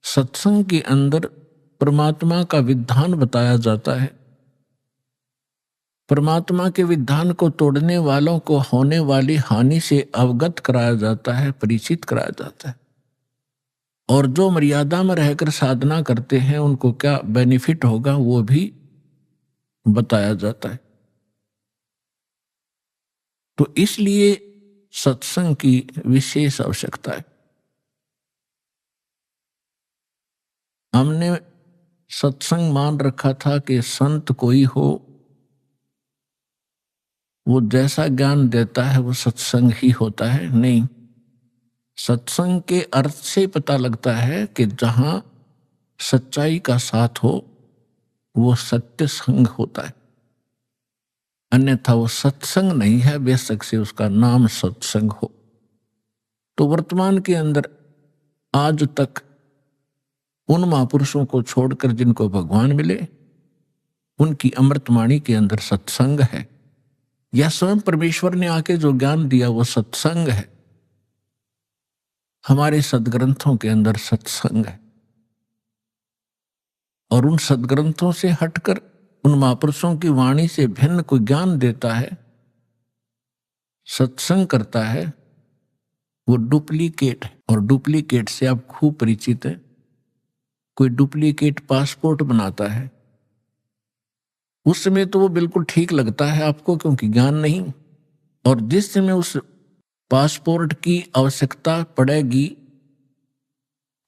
सत्संग के अंदर परमात्मा का विधान बताया जाता है। परमात्मा के विधान को तोड़ने वालों को होने वाली हानि से अवगत कराया जाता है, परिचित कराया जाता है। और जो मर्यादा में रहकर साधना करते हैं उनको क्या बेनिफिट होगा वो भी बताया जाता है। तो इसलिए सत्संग की विशेष आवश्यकता है। हमने सत्संग मान रखा था कि संत कोई हो, वो जैसा ज्ञान देता है वो सत्संग ही होता है। नहीं, सत्संग के अर्थ से पता लगता है कि जहां सच्चाई का साथ हो वो सत्य संग होता है, अन्यथा वो सत्संग नहीं है, बेशक से उसका नाम सत्संग हो। तो वर्तमान के अंदर आज तक उन महापुरुषों को छोड़कर जिनको भगवान मिले, उनकी अमृतवाणी के अंदर सत्संग है, या स्वयं परमेश्वर ने आके जो ज्ञान दिया वो सत्संग है। हमारे सदग्रंथों के अंदर सत्संग है। और उन सदग्रंथों से हटकर उन महापुरुषों की वाणी से भिन्न कोई ज्ञान देता है, सत्संग करता है, वो डुप्लीकेट है। और डुप्लीकेट से आप खूब परिचित हैं। कोई डुप्लीकेट पासपोर्ट बनाता है, उस समय तो वो बिल्कुल ठीक लगता है आपको क्योंकि ज्ञान नहीं, और जिस समय उस पासपोर्ट की आवश्यकता पड़ेगी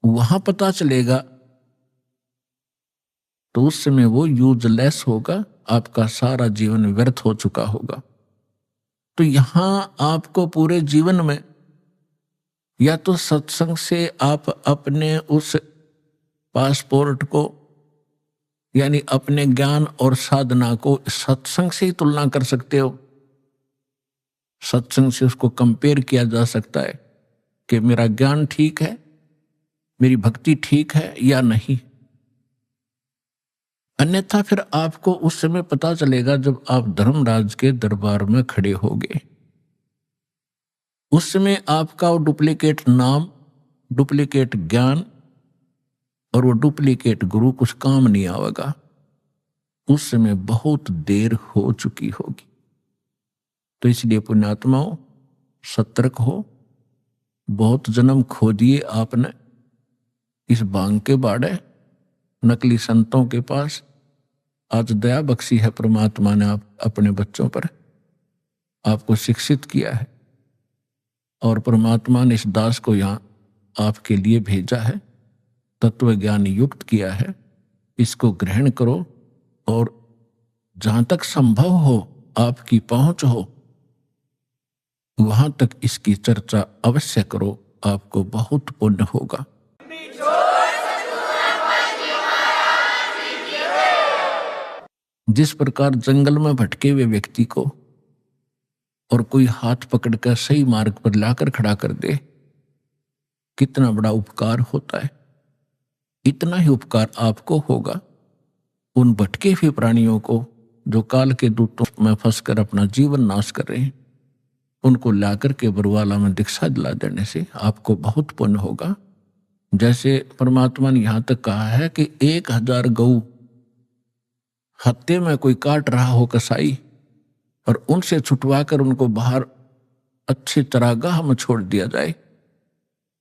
वहां पता चलेगा तो उस समय वो यूजलेस होगा आपका सारा जीवन व्यर्थ हो चुका होगा। तो यहां आपको पूरे जीवन में या तो सत्संग से आप अपने उस पासपोर्ट को यानी अपने ज्ञान और साधना को सत्संग से ही तुलना कर सकते हो। सत्संग से उसको कंपेयर किया जा सकता है कि मेरा ज्ञान ठीक है, मेरी भक्ति ठीक है या नहीं। अन्यथा फिर आपको उस समय पता चलेगा जब आप धर्मराज के दरबार में खड़े होगे। उस समय आपका वो डुप्लीकेट नाम, डुप्लीकेट ज्ञान और वो डुप्लीकेट गुरु कुछ काम नहीं आवेगा। उस समय बहुत देर हो चुकी होगी। तो इसलिए पुण्यात्माओं, सतर्क हो। बहुत जन्म खो दिए आपने इस भांग के बाड़े, नकली संतों के पास। आज दया बख्शी है परमात्मा ने आप अपने बच्चों पर, आपको शिक्षित किया है और परमात्मा ने इस दास को यहाँ आपके लिए भेजा है, तत्व ज्ञान युक्त किया है। इसको ग्रहण करो और जहां तक संभव हो, आपकी पहुंच हो, वहां तक इसकी चर्चा अवश्य करो। आपको बहुत पुण्य होगा। जिस प्रकार जंगल में भटके हुए व्यक्ति को और कोई हाथ पकड़कर सही मार्ग पर लाकर खड़ा कर दे, कितना बड़ा उपकार होता है। इतना ही उपकार आपको होगा उन भटके हुए प्राणियों को जो काल के दूतों में फंसकर अपना जीवन नाश कर रहे हैं। उनको लाकर के बरवाला में दीक्षा दिला देने से आपको बहुत पुण्य होगा। जैसे परमात्मा ने यहां तक कहा है कि 1000 गऊ हत्ते में कोई काट रहा हो कसाई, और उनसे छुटवा कर उनको बाहर अच्छे चरागाह में छोड़ दिया जाए,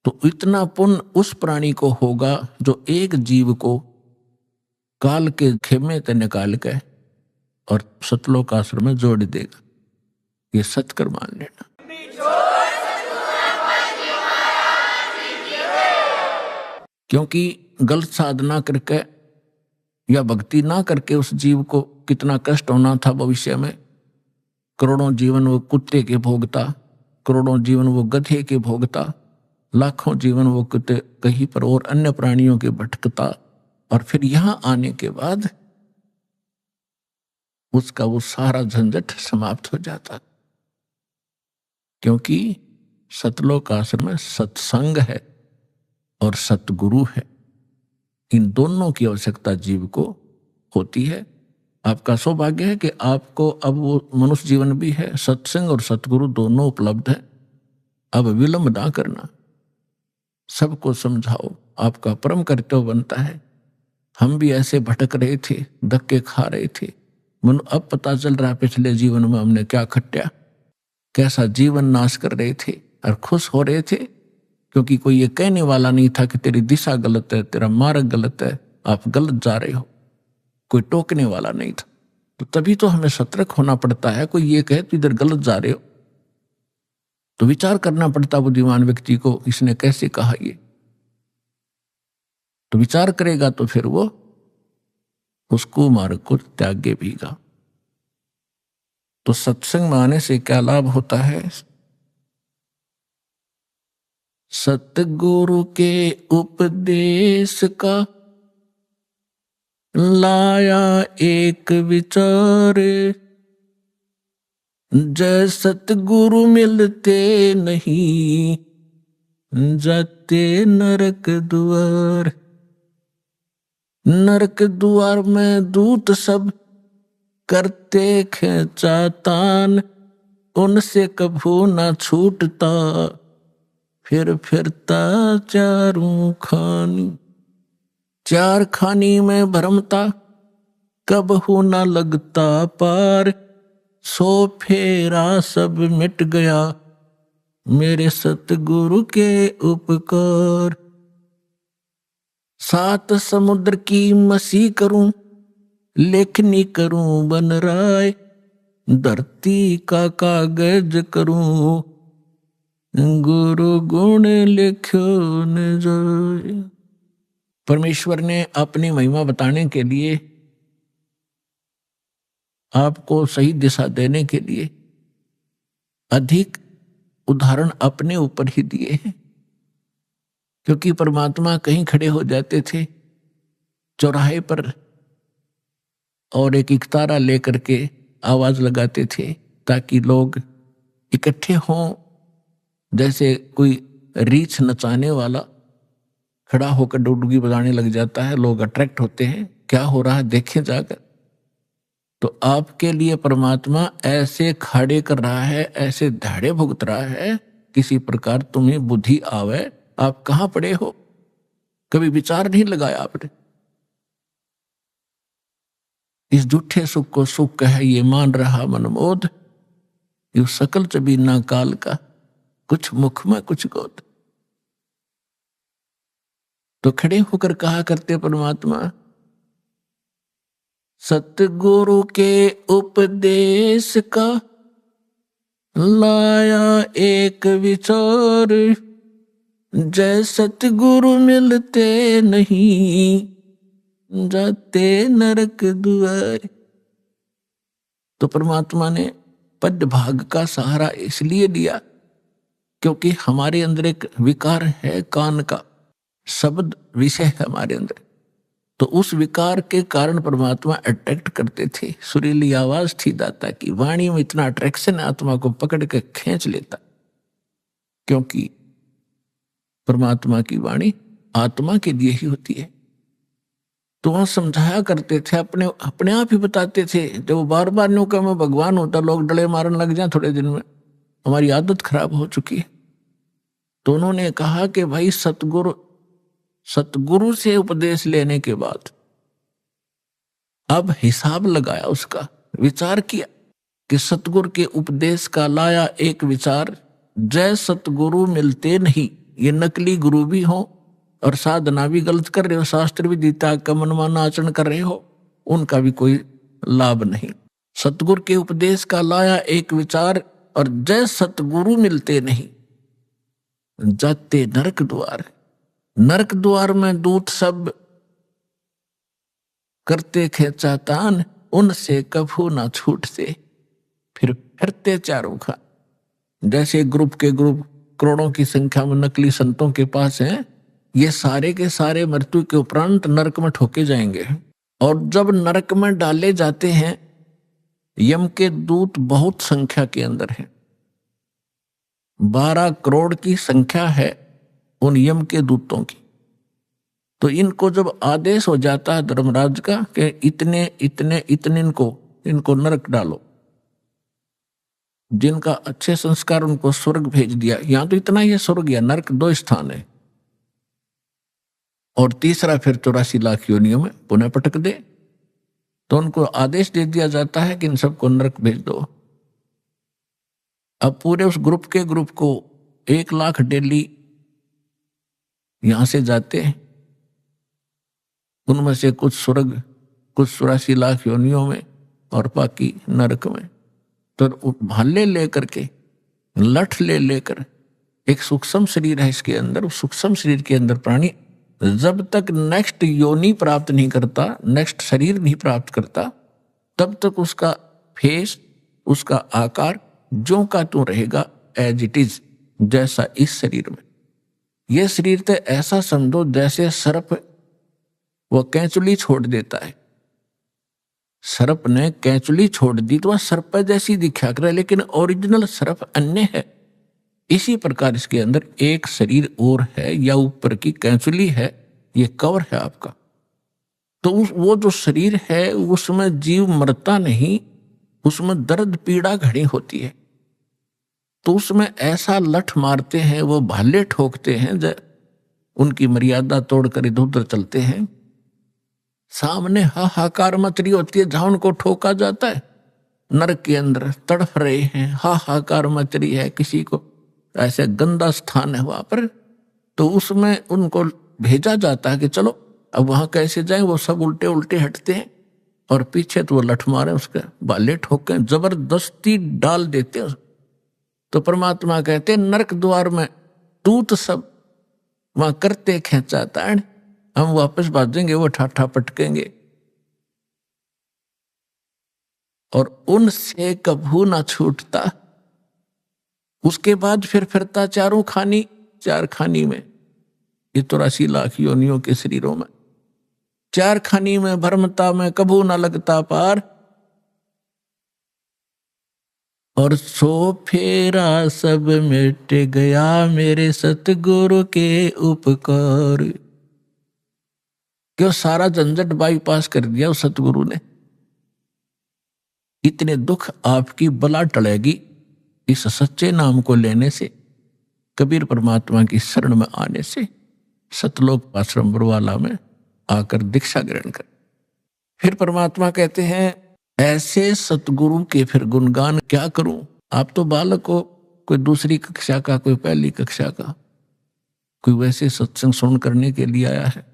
तो इतना पुण्य उस प्राणी को होगा जो एक जीव को काल के खेमे से निकाल के और सतलोक आश्रम में जोड़ देगा। ये सत्कर मान लेना। क्योंकि गलत साधना करके या भक्ति ना करके उस जीव को कितना कष्ट होना था भविष्य में। करोड़ों जीवन वो कुत्ते के भोगता, करोड़ों जीवन वो गधे के भोगता, लाखों जीवन वो कुत्ते कहीं पर और अन्य प्राणियों के भटकता, और फिर यहां आने के बाद उसका वो सारा झंझट समाप्त हो जाता। क्योंकि सतलोक आश्रम में सत्संग है और सतगुरु है। इन दोनों की आवश्यकता जीव को होती है। आपका सौभाग्य है कि आपको अब वो मनुष्य जीवन भी है, सत्संग और सतगुरु दोनों उपलब्ध है। अब विलंब ना करना, सबको समझाओ, आपका परम कर्तव्य बनता है। हम भी ऐसे भटक रहे थे, धक्के खा रहे थे, मन अब पता चल रहा है पिछले जीवन में हमने क्या खट्या, कैसा जीवन नाश कर रहे थे, और खुश हो रहे थे क्योंकि कोई ये कहने वाला नहीं था कि तेरी दिशा गलत है, तेरा मार्ग गलत है, आप गलत जा रहे हो। कोई टोकने वाला नहीं था। तो तभी तो हमें सतर्क होना पड़ता है। कोई ये कहे तो इधर गलत जा रहे हो, तो विचार करना पड़ता बुद्धिमान व्यक्ति को, इसने कैसे कहा ये। तो विचार करेगा तो फिर वो उसको मार्ग को त्यागे भीगा। तो सत्संग में आने से क्या लाभ होता है? सतगुरु के उपदेश का लाया एक विचार, जय सतगुरु मिलते नहीं जाते नरक द्वार। नरक द्वार में दूत सब करते खेचातान, उनसे कभू ना छूटता फिर फिरता चारों खानी। चार खानी में भरमता कबहू ना लगता पार, सो फेरा सब मिट गया मेरे सतगुरु के उपकार। 7 समुद्र की मसी करूं, लेखनी करूं बन राय, धरती का कागज करूं गुरु गुण लिखो न जाए। परमेश्वर ने अपनी महिमा बताने के लिए आपको सही दिशा देने के लिए अधिक उदाहरण अपने ऊपर ही दिए हैं। क्योंकि परमात्मा कहीं खड़े हो जाते थे चौराहे पर और एक इकतारा लेकर के आवाज लगाते थे ताकि लोग इकट्ठे हों। जैसे कोई रीछ नचाने वाला खड़ा होकर डुडुगी बजाने लग जाता है, लोग अट्रैक्ट होते हैं, क्या हो रहा है देखें जाकर। तो आपके लिए परमात्मा ऐसे खड़े कर रहा है, ऐसे धाड़े भुगत रहा है, किसी प्रकार तुम्हें बुद्धि आवे। आप कहां पड़े हो, कभी विचार नहीं लगाया आपने। इस झूठे सुख को सुख है ये मान रहा मनमोद, यू सकल चबीना काल का, कुछ मुख में कुछ गोद। तो खड़े होकर कहा करते परमात्मा, सतगुरु के उपदेश का लाया एक विचार, जय सतगुरु मिलते नहीं जाते नरक द्वार। तो परमात्मा ने पद भाग का सहारा इसलिए लिया क्योंकि हमारे अंदर एक विकार है, कान का शब्द विषय है हमारे अंदर। तो उस विकार के कारण परमात्मा अट्रैक्ट करते थे। सुरीली आवाज थी दाता की, वाणी में इतना अट्रैक्शन आत्मा को पकड़ के खींच लेता, क्योंकि परमात्मा की वाणी आत्मा के लिए ही होती है। तो वहां समझाया करते थे, अपने आप ही बताते थे। जब बार बार न्यू का मैं भगवान होता, लोग डले मारने लग जाए थोड़े दिन में, हमारी आदत खराब हो चुकी है। तो उन्होंने कहा कि भाई सतगुरु से उपदेश लेने के बाद अब हिसाब लगाया, उसका विचार किया कि सतगुरु के उपदेश का लाया एक विचार, जय सतगुरु मिलते नहीं। ये नकली गुरु भी हो और साधना भी गलत कर रहे हो, शास्त्र भी गीता का मनमाना आचरण कर रहे हो, उनका भी कोई लाभ नहीं। सतगुरु के उपदेश का लाया एक विचार, और जय सतगुरु मिलते नहीं जाते नरक द्वार। नरक द्वार में दूत सब करते खेचा तान, उनसे कभू ना छूटते, फिर फिरते चारों खा। जैसे ग्रुप के ग्रुप करोड़ों की संख्या में नकली संतों के पास हैं, ये सारे के सारे मृत्यु के उपरांत नरक में ठोके जाएंगे। और जब नरक में डाले जाते हैं, यम के दूत बहुत संख्या के अंदर हैं, 12 करोड़ की संख्या है उन यम के दूतों की। तो इनको जब आदेश हो जाता है धर्मराज का कि इतने इतने इतने इनको नरक डालो, जिनका अच्छे संस्कार उनको स्वर्ग भेज दिया। यहां तो इतना ही स्वर्ग या नरक 2 स्थान है, और तीसरा फिर 84 लाख योनियों में पुनः पटक दे। तो उनको आदेश दे दिया जाता है कि इन सबको नरक भेज दो। अब पूरे उस ग्रुप के ग्रुप को 1 लाख डेली यहां से जाते हैं, उनमें से कुछ स्वर्ग, कुछ 84 लाख योनियों में और बाकी नरक में। तो भाले लेकर के, लठ लेकर, एक सूक्ष्म शरीर है इसके अंदर, उस सूक्ष्म शरीर के अंदर प्राणी जब तक नेक्स्ट योनि प्राप्त नहीं करता, नेक्स्ट शरीर नहीं प्राप्त करता, तब तक उसका फेस, उसका आकार जो का त्यों रहेगा एज इट इज, जैसा इस शरीर में। यह शरीर तो ऐसा समझो जैसे सर्प वह कैंचुली छोड़ देता है। सर्प ने कैंचुली छोड़ दी तो वह सर्प जैसी दिखा करे, लेकिन ओरिजिनल सर्प अन्य है। इसी प्रकार इसके अंदर एक शरीर और है, या ऊपर की कैंचुली है, ये कवर है आपका। तो वो जो शरीर है उसमें जीव मरता नहीं, उसमें दर्द पीड़ा घड़ी होती है। तो उसमें ऐसा लठ मारते हैं, वो भाले ठोकते हैं, उनकी मर्यादा तोड़कर इधर उधर चलते हैं। सामने हाहाकार मच रही होती है जहां उनको ठोका जाता है। नरक के अंदर तड़फ रहे हैं, हाहाकार मच रही है, किसी को ऐसे गंदा स्थान है वहां पर, तो उसमें उनको भेजा जाता है कि चलो अब वहां कैसे जाएं। वो सब उल्टे उल्टे हटते हैं और पीछे तो वो लठ मारे, उसके बाले ठोके, जबरदस्ती डाल देते हैं। तो परमात्मा कहते हैं नरक द्वार में दूत सब वहां करते खेचा ताड़, हम वापस भागेंगे, वो ठाठा पटकेंगे। और उनसे कभू ना छूटता। उसके बाद फिर फिरता चार खानी में, ये 83 लाख योनियों के शरीरों में, चार खानी में भरमता में कभू ना लगता पार। और सो फेरा सब मिट गया मेरे सतगुरु के उपकार। क्यों सारा झंझट बाईपास कर दिया उस सतगुरु ने। इतने दुख आपकी बला टलेगी इस सच्चे नाम को लेने से, कबीर परमात्मा की शरण में आने से, सतलोक आश्रम बरवाला में आकर दीक्षा ग्रहण कर। फिर परमात्मा कहते हैं ऐसे सतगुरु के फिर गुणगान क्या करूं। आप तो बालक हो, कोई दूसरी कक्षा का, कोई पहली कक्षा का, कोई वैसे सत्संग सुन करने के लिए आया है।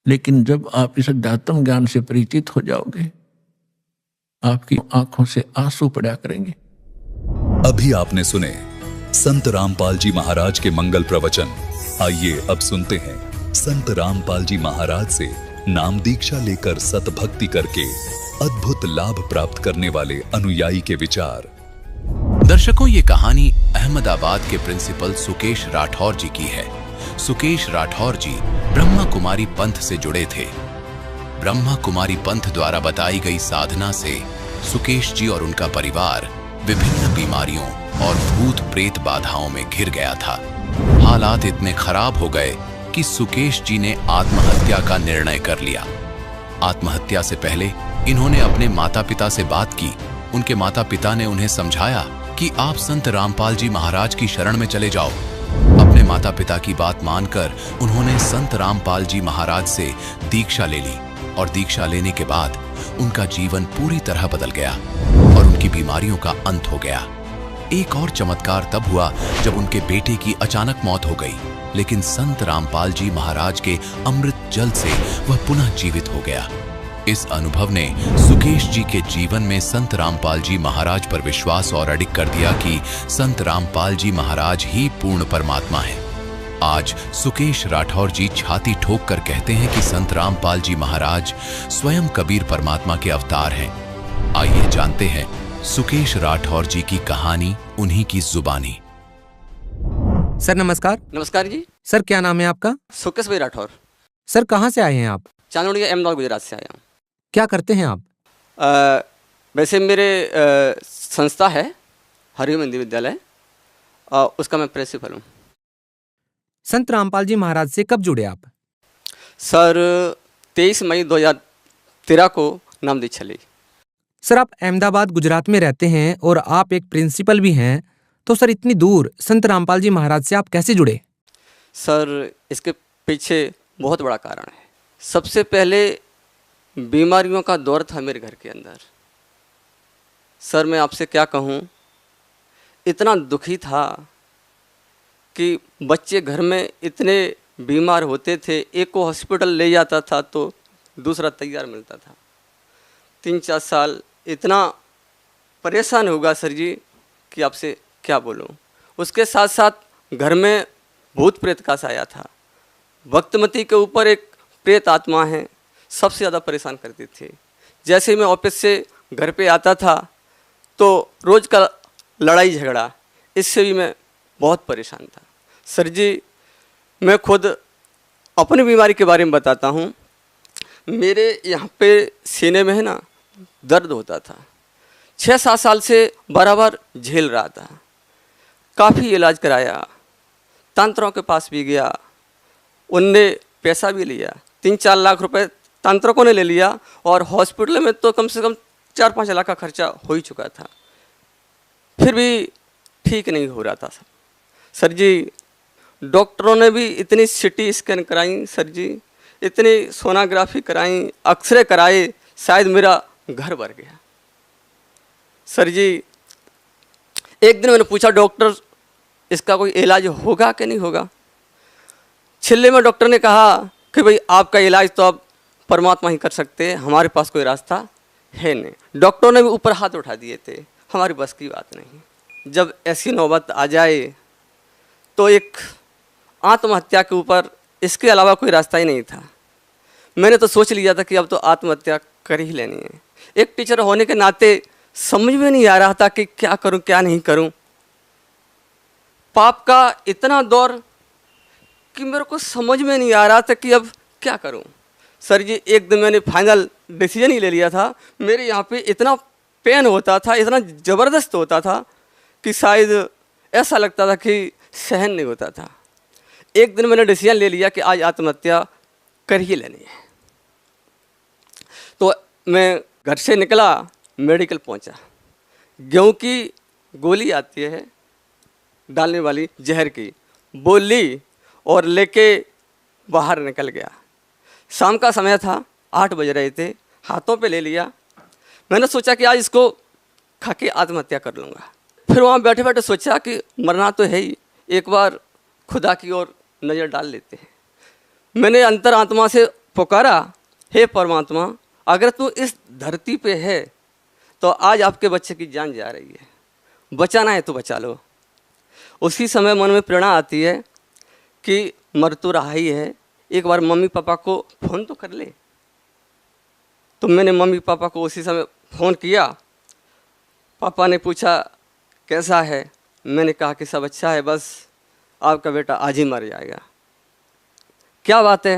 लेकिन जब आप इस अध्यात्म ज्ञान से परिचित हो जाओगे, आपकी आंखों से आंसू पड़ा करेंगे। अभी आपने सुने संत रामपाल जी महाराज के मंगल प्रवचन। आइए अब सुनते हैं संत रामपाल जी महाराज से नाम दीक्षा लेकर सतभक्ति करके अद्भुत लाभ प्राप्त करने वाले अनुयायी के विचार। दर्शकों, ये कहानी अहमदाबाद के प्रिंसिपल सुकेश राठौर जी की है। सुकेश राठौर जी ब्रह्मा कुमारी पंथ से जुड़े थे। ब्रह्मा कुमारी पंथ द्वारा बताई गई साधना से सुकेश जी और उनका परिवार विभिन्न बीमारियों और भूत प्रेत बाधाओं में घिर गया था। हालात इतने खराब हो गए कि सुकेश जी ने आत्महत्या का निर्णय कर लिया। आत्महत्या से पहले इन्होंने अपने माता पिता से बात की। उनके माता पिता ने उन्हें समझाया कि आप संत रामपाल जी महाराज की शरण में चले जाओ। अपने माता पिता की बात मानकर उन्होंने संत रामपाल जी महाराज से दीक्षा ले ली और दीक्षा लेने के बाद उनका जीवन पूरी तरह बदल गया और उनकी बीमारियों का अंत हो गया। एक और चमत्कार तब हुआ जब उनके बेटे की अचानक मौत हो गई, लेकिन संत रामपाल जी महाराज के अमृत जल से वह पुनः जीवित हो गया। इस अनुभव ने सुकेश जी के जीवन में संत रामपाल जी महाराज पर विश्वास और अडिग कर दिया कि संत रामपाल जी महाराज ही पूर्ण परमात्मा है। आज सुकेश राठौर जी छाती ठोक कर कहते हैं कि संत रामपाल जी महाराज स्वयं कबीर परमात्मा के अवतार हैं। आइए जानते हैं सुकेश राठौर जी की कहानी, उन्हीं की जुबानी। सर नमस्कार। नमस्कार जी। सर क्या नाम है आपका? सुकेश भाई राठौर। सर कहाँ से आए हैं आप? चांदोड़िया अहमदाबाद गुजरात से आया हूँ। क्या करते हैं आप? वैसे मेरे संस्था है हरिओम हिंदी विद्यालय, उसका मैं प्रिंसिपल हूँ। संत रामपाल जी महाराज से कब जुड़े आप? सर 23 मई 2013 को नाम दीक्षा ली। सर आप अहमदाबाद गुजरात में रहते हैं और आप एक प्रिंसिपल भी हैं, तो सर इतनी दूर संत रामपाल जी महाराज से आप कैसे जुड़े? सर इसके पीछे बहुत बड़ा कारण है। सबसे पहले बीमारियों का दौर था मेरे घर के अंदर। सर मैं आपसे क्या कहूँ, इतना दुखी था कि बच्चे घर में इतने बीमार होते थे, एक को हॉस्पिटल ले जाता था तो दूसरा तैयार मिलता था। 3-4 साल इतना परेशान होगा सर जी कि आपसे क्या बोलूं। उसके साथ साथ घर में भूत प्रेत का साया था। भक्तमती के ऊपर एक प्रेत आत्मा है, सबसे ज़्यादा परेशान करती थी। जैसे मैं ऑफिस से घर पे आता था तो रोज़ का लड़ाई झगड़ा, इससे भी मैं बहुत परेशान था। सर जी मैं खुद अपनी बीमारी के बारे में बताता हूँ। मेरे यहाँ पे सीने में है ना दर्द होता था, 6-7 साल से बराबर झेल रहा था। काफ़ी इलाज कराया, तंत्रों के पास भी गया, उनने पैसा भी लिया, 3-4 लाख रुपए तंत्रकों ने ले लिया और हॉस्पिटल में तो कम से कम 4-5 लाख का खर्चा हो ही चुका था। फिर भी ठीक नहीं हो रहा था सर जी। डॉक्टरों ने भी इतनी सिटी स्कैन कराई सर जी, इतनी सोनोग्राफी कराई, एक्सरे कराए, शायद मेरा घर भर गया। सर जी एक दिन मैंने पूछा डॉक्टर इसका कोई इलाज होगा कि नहीं होगा। छिल्ले में डॉक्टर ने कहा कि भाई आपका इलाज तो अब परमात्मा ही कर सकते हैं, हमारे पास कोई रास्ता है नहीं। डॉक्टरों ने भी ऊपर हाथ उठा दिए थे, हमारी बस की बात नहीं। जब ऐसी नौबत आ जाए तो एक आत्महत्या के ऊपर इसके अलावा कोई रास्ता ही नहीं था। मैंने तो सोच लिया था कि अब तो आत्महत्या कर ही लेनी है। एक टीचर होने के नाते समझ में नहीं आ रहा था कि क्या करूं क्या नहीं करूं। पाप का इतना दौर कि मेरे को समझ में नहीं आ रहा था कि अब क्या करूं। सर जी एक दिन मैंने फाइनल डिसीजन ही ले लिया था। मेरे यहाँ पे इतना पेन होता था, इतना ज़बरदस्त होता था कि शायद ऐसा लगता था कि सहन नहीं होता था। एक दिन मैंने डिसीजन ले लिया कि आज आत्महत्या कर ही लेनी है। तो मैं घर से निकला, मेडिकल पहुंचा। गेहूं की गोली आती है डालने वाली जहर की, वो ली और लेके बाहर निकल गया। शाम का समय था, 8 बज रहे थे, हाथों पे ले लिया। मैंने सोचा कि आज इसको खा के आत्महत्या कर लूँगा। फिर वहाँ बैठे बैठे सोचा कि मरना तो है ही, एक बार खुदा की ओर नज़र डाल लेते हैं। मैंने अंतरात्मा से पुकारा, हे परमात्मा, अगर तू इस धरती पे है तो आज आपके बच्चे की जान जा रही है, बचाना है तो बचा लो। उसी समय मन में प्रेरणा आती है कि मर तो रहा ही है, एक बार मम्मी पापा को फ़ोन तो कर ले। तो मैंने मम्मी पापा को उसी समय फ़ोन किया। पापा ने पूछा कैसा है, मैंने कहा कि सब अच्छा है, बस आपका बेटा आज ही मर जाएगा। क्या बात है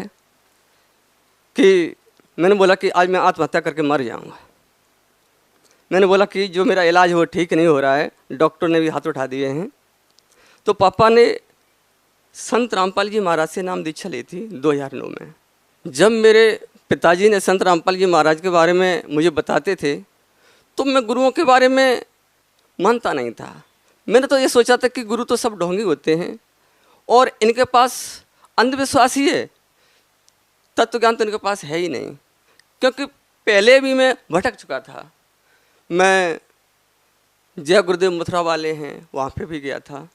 कि मैंने बोला कि आज मैं आत्महत्या करके मर जाऊंगा। मैंने बोला कि जो मेरा इलाज वो ठीक नहीं हो रहा है, डॉक्टर ने भी हाथ उठा दिए हैं। तो पापा ने संत रामपाल जी महाराज से नाम दीक्षा ली थी 2009 में। जब मेरे पिताजी ने संत रामपाल जी महाराज के बारे में मुझे बताते थे तो मैं गुरुओं के बारे में मानता नहीं था। मैंने तो ये सोचा था कि गुरु तो सब ढोंगी होते हैं और इनके पास अंधविश्वास ही है, तत्व ज्ञान तो इनके पास है ही नहीं। क्योंकि पहले भी मैं भटक चुका था। मैं जय गुरुदेव मथुरा वाले हैं वहाँ पे भी गया था,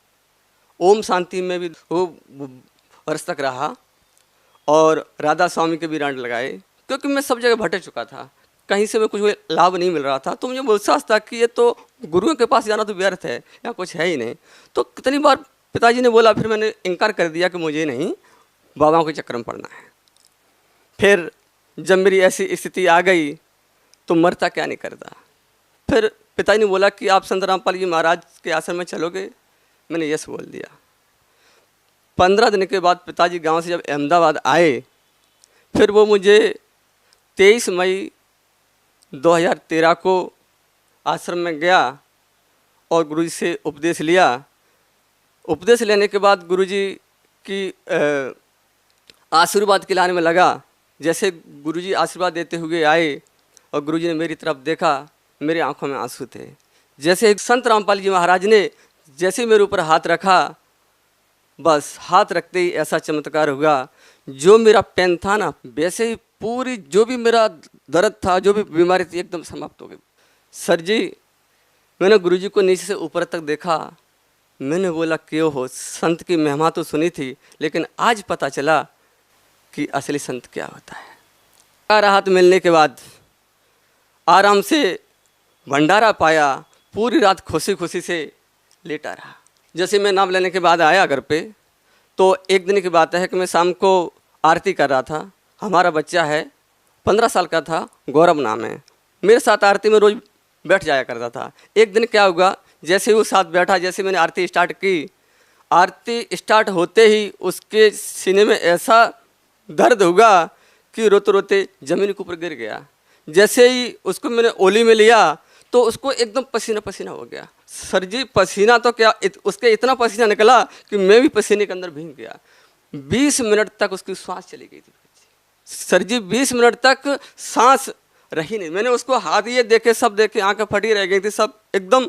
ओम शांति में भी वो वर्ष तक रहा और राधा स्वामी के भी रांड लगाए। क्योंकि मैं सब जगह भटक चुका था, कहीं से मैं कुछ लाभ नहीं मिल रहा था। तो मुझे विश्वास था कि ये तो गुरुओं के पास जाना तो व्यर्थ है, या कुछ है ही नहीं। तो कितनी बार पिताजी ने बोला, फिर मैंने इनकार कर दिया कि मुझे नहीं बाबाओं के चक्कर में पड़ना है। फिर जब मेरी ऐसी स्थिति आ गई तो मरता क्या नहीं करता। फिर पिताजी ने बोला कि आप संत रामपाल जी महाराज के आश्रम में चलोगे, मैंने यस बोल दिया। 15 दिन के बाद पिताजी गांव से जब अहमदाबाद आए, फिर वो मुझे 23 मई 2013 को आश्रम में गया और गुरुजी से उपदेश लिया। उपदेश लेने के बाद गुरुजी की आशीर्वाद खिलाने में लगा। जैसे गुरुजी आशीर्वाद देते हुए आए और गुरुजी ने मेरी तरफ देखा, मेरी आंखों में आंसू थे। जैसे संत रामपाल जी महाराज ने जैसे मेरे ऊपर हाथ रखा, बस हाथ रखते ही ऐसा चमत्कार हुआ। जो मेरा पेन था ना, वैसे ही पूरी जो भी मेरा दर्द था, जो भी बीमारी थी, एकदम समाप्त हो गई। सर जी, मैंने गुरुजी को नीचे से ऊपर तक देखा। मैंने बोला क्यों हो, संत की महिमा तो सुनी थी, लेकिन आज पता चला कि असली संत क्या होता है। राहत मिलने के बाद आराम से भंडारा पाया, पूरी रात खुशी खुशी से लेटा रहा। जैसे मैं नाम लेने के बाद आया घर पे, तो एक दिन की बात है कि मैं शाम को आरती कर रहा था। हमारा बच्चा है, 15 साल का था, गौरव नाम है, मेरे साथ आरती में रोज़ बैठ जाया करता था। एक दिन क्या हुआ, जैसे वो साथ बैठा, जैसे मैंने आरती स्टार्ट की, आरती स्टार्ट होते ही उसके सीने में ऐसा दर्द हुआ कि रोते रोते ज़मीन के ऊपर गिर गया। जैसे ही उसको मैंने ओली में लिया तो उसको एकदम पसीना पसीना हो गया। सर जी, पसीना तो क्या, उसके इतना पसीना निकला कि मैं भी पसीने के अंदर भीग गया। 20 मिनट तक उसकी सांस चली गई थी। सर जी, 20 मिनट तक सांस रही नहीं। मैंने उसको हाथ ये देखे, सब देखे, आंखें फटी रह गई थी, सब एकदम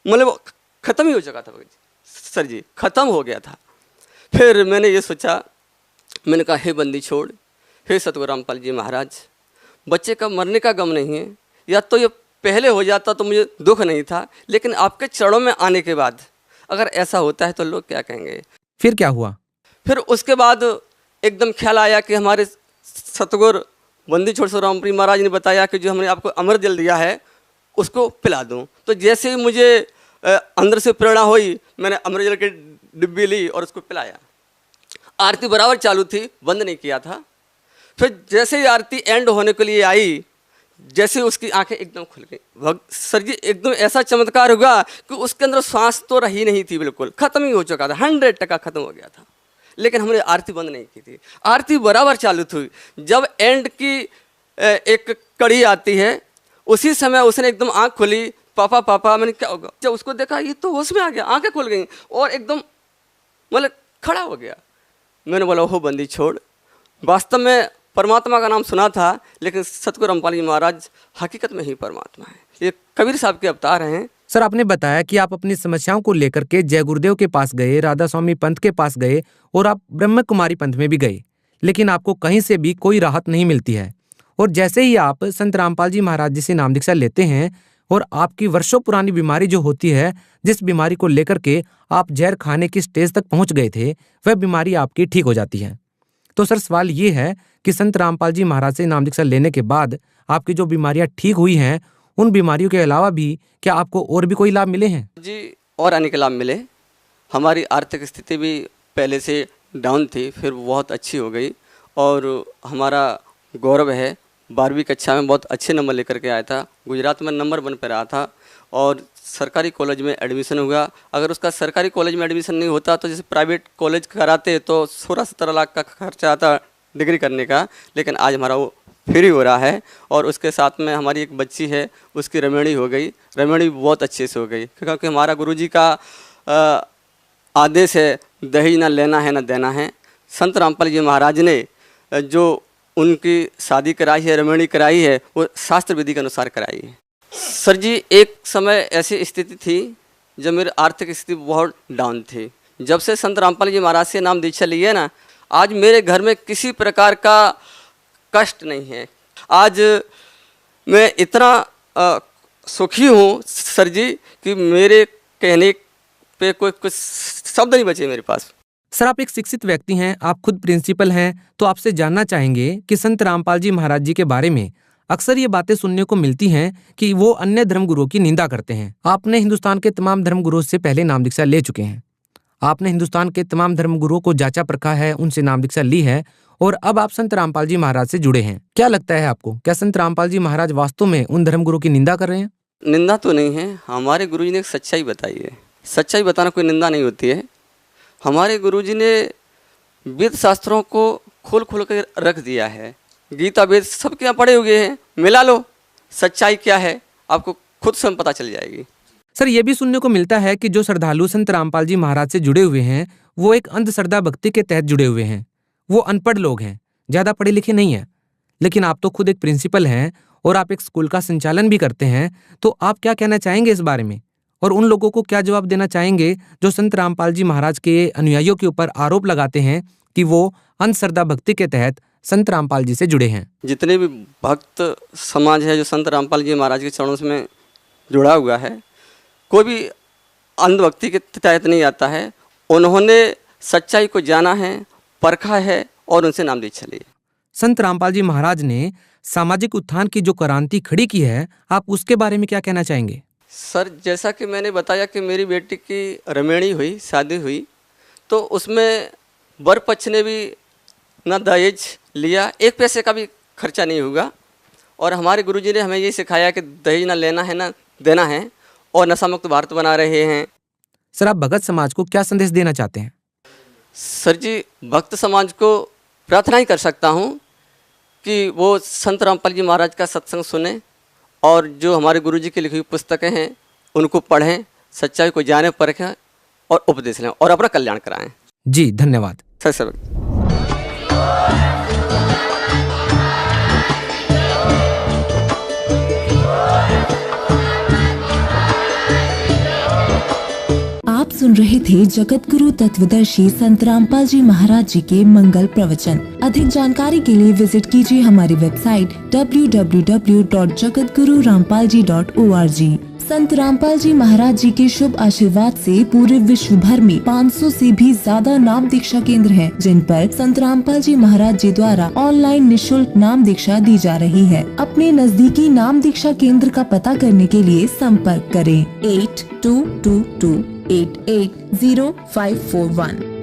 मतलब ख़त्म ही हो चुका था सर जी, ख़त्म हो गया था। फिर मैंने ये सोचा, मैंने कहा हे बंदी छोड़, हे सतगुरु रामपाल जी महाराज, बच्चे का मरने का गम नहीं है, या तो ये पहले हो जाता तो मुझे दुख नहीं था, लेकिन आपके चरणों में आने के बाद अगर ऐसा होता है तो लोग क्या कहेंगे। फिर क्या हुआ? फिर उसके बाद एकदम ख्याल आया कि हमारे सतगुरु बंदी छोड़ सो रामपाल महाराज ने बताया कि जो हमने आपको अमृत जल दिया है उसको पिला दूं। तो जैसे ही मुझे अंदर से प्रेरणा हुई, मैंने अमृत जल की डिब्बी ली और उसको पिलाया। आरती बराबर चालू थी, बंद नहीं किया था। फिर जैसे ही आरती एंड होने के लिए आई, जैसे उसकी आंखें एकदम खुल गई। सर जी एकदम ऐसा चमत्कार हुआ कि उसके अंदर श्वास तो रही नहीं थी, बिल्कुल खत्म ही हो चुका था, 100% खत्म हो गया था। लेकिन हमने आरती बंद नहीं की थी, आरती बराबर चालू थी। जब एंड की एक कड़ी आती है उसी समय उसने एकदम आंख खोली, पापा पापा, मैंने क्या होगा, जब उसको देखा ये तो होश में आ गया, आंखें खुल गई और एकदम मतलब खड़ा हो गया। मैंने बोला हो बंदी छोड़, वास्तव में परमात्मा का नाम सुना था लेकिन सतगुरु रामपाल जी महाराज हकीकत में ही परमात्मा है, ये कबीर साहब के अवतार हैं। सर, आपने बताया कि आप अपनी समस्याओं को लेकर के जय गुरुदेव के पास गए, राधा स्वामी पंथ के पास गए और आप ब्रह्म कुमारी पंथ में भी गए, लेकिन आपको कहीं से भी कोई राहत नहीं मिलती है। और जैसे ही आप संत रामपाल जी महाराज जी से नाम दीक्षा लेते हैं और आपकी वर्षों पुरानी बीमारी जो होती है, जिस बीमारी को लेकर के आप जहर खाने की स्टेज तक पहुंच गए थे, वह बीमारी आपकी ठीक हो जाती है। तो सर सवाल ये है कि संत रामपाल जी महाराज से नाम दीक्षा लेने के बाद आपकी जो बीमारियां ठीक हुई हैं, उन बीमारियों के अलावा भी क्या आपको और भी कोई लाभ मिले हैं? जी, और अनेक लाभ मिले। हमारी आर्थिक स्थिति भी पहले से डाउन थी, फिर बहुत अच्छी हो गई और हमारा गौरव है 12वीं कक्षा में बहुत अच्छे नंबर लेकर के आया था। गुजरात में नंबर 1 पर रहा था और सरकारी कॉलेज में एडमिशन हुआ। अगर उसका सरकारी कॉलेज में एडमिशन नहीं होता तो जैसे प्राइवेट कॉलेज कराते तो 16-17 लाख का खर्चा आता डिग्री करने का, लेकिन आज हमारा वो फ्री हो रहा है। और उसके साथ में हमारी एक बच्ची है, उसकी रमणी हो गई, रमणी बहुत अच्छे से हो गई, क्योंकि हमारा गुरुजी का आदेश है दहेज ना लेना है ना देना है। संत रामपाल जी महाराज ने जो उनकी शादी कराई है, रमणी कराई है, वो शास्त्र विधि के अनुसार कराई है। सर जी एक समय ऐसी स्थिति थी जब मेरी आर्थिक स्थिति बहुत डाउन थी। जब से संत रामपाल जी महाराज से नाम दीक्षा ली है ना, आज मेरे घर में किसी प्रकार का कष्ट नहीं है। आज मैं इतना सुखी हूँ सर जी कि मेरे कहने पे कोई कुछ शब्द नहीं बचे मेरे पास। सर, आप एक शिक्षित व्यक्ति हैं, आप खुद प्रिंसिपल हैं, तो आपसे जानना चाहेंगे कि संत रामपाल जी महाराज जी के बारे में अक्सर ये बातें सुनने को मिलती हैं कि वो अन्य धर्मगुरुओं की निंदा करते हैं। आपने हिंदुस्तान के तमाम धर्मगुरुओं से पहले नाम दीक्षा ले चुके हैं, आपने हिंदुस्तान के तमाम धर्मगुरुओं को जांचा परखा है, उनसे नाम दीक्षा ली है और अब आप संत रामपाल जी महाराज से जुड़े हैं। क्या लगता है आपको, क्या संत रामपाल जी महाराज वास्तव में उन धर्मगुरुओं की निंदा कर रहे हैं? निंदा तो नहीं है, हमारे गुरुजी ने एक सच्चाई बताई है। सच्चाई बताना कोई निंदा नहीं होती है। हमारे गुरुजी ने वेद शास्त्रों को खोल खोल कर रख दिया है। गीता वेद सबके यहाँ पढ़े हुए हैं, मिला लो, सच्चाई क्या है आपको खुद स्वयं पता चल जाएगी। सर, ये भी सुनने को मिलता है कि जो श्रद्धालु संत रामपाल जी महाराज से जुड़े हुए हैं वो एक अंधश्रद्धा भक्ति के तहत जुड़े हुए हैं। वो अनपढ़ लोग हैं, ज़्यादा पढ़े लिखे नहीं हैं, लेकिन आप तो खुद एक प्रिंसिपल हैं और आप एक स्कूल का संचालन भी करते हैं, तो आप क्या कहना चाहेंगे इस बारे में? और उन लोगों को क्या जवाब देना चाहेंगे जो संत रामपाल जी महाराज के अनुयायियों के ऊपर आरोप लगाते हैं कि वो अंधश्रद्धा भक्ति के तहत संत रामपाल जी से जुड़े हैं? जितने भी भक्त समाज है जो संत रामपाल जी महाराज के चरणों में जुड़ा हुआ है, कोई भी अंधभक्ति के तहत नहीं आता है। उन्होंने सच्चाई को जाना है, परखा है और उनसे नाम दीक्षा ली। संत रामपाल जी महाराज ने सामाजिक उत्थान की जो क्रांति खड़ी की है, आप उसके बारे में क्या कहना चाहेंगे? सर, जैसा कि मैंने बताया कि मेरी बेटी की रमणी हुई, शादी हुई, तो उसमें वर पक्ष ने भी ना दहेज लिया, 1 पैसे का भी खर्चा नहीं हुआ। और हमारे गुरुजी ने हमें ये सिखाया कि दहेज ना लेना है ना देना है और नशा मुक्त भारत बना रहे हैं। सर, आप भगत समाज को क्या संदेश देना चाहते हैं? सर जी, भक्त समाज को प्रार्थना ही कर सकता हूँ कि वो संत रामपाल जी महाराज का सत्संग सुने और जो हमारे गुरुजी की लिखी हुई पुस्तकें हैं उनको पढ़ें, सच्चाई को जाने, परखें और उपदेश लें और अपना कल्याण कराएं। जी धन्यवाद। सर आप सुन रहे थे जगत गुरु तत्वदर्शी संत रामपाल जी महाराज जी के मंगल प्रवचन। अधिक जानकारी के लिए विजिट कीजिए हमारी वेबसाइट www.jagatgururampalji.org। संत रामपाल जी महाराज जी के शुभ आशीर्वाद से पूरे विश्व भर में 500 से भी ज्यादा नाम दीक्षा केंद्र हैं, जिन पर संत रामपाल जी महाराज जी द्वारा ऑनलाइन निःशुल्क नाम दीक्षा दी जा रही है। अपने नजदीकी नाम दीक्षा केंद्र का पता करने के लिए संपर्क करें 8222880541।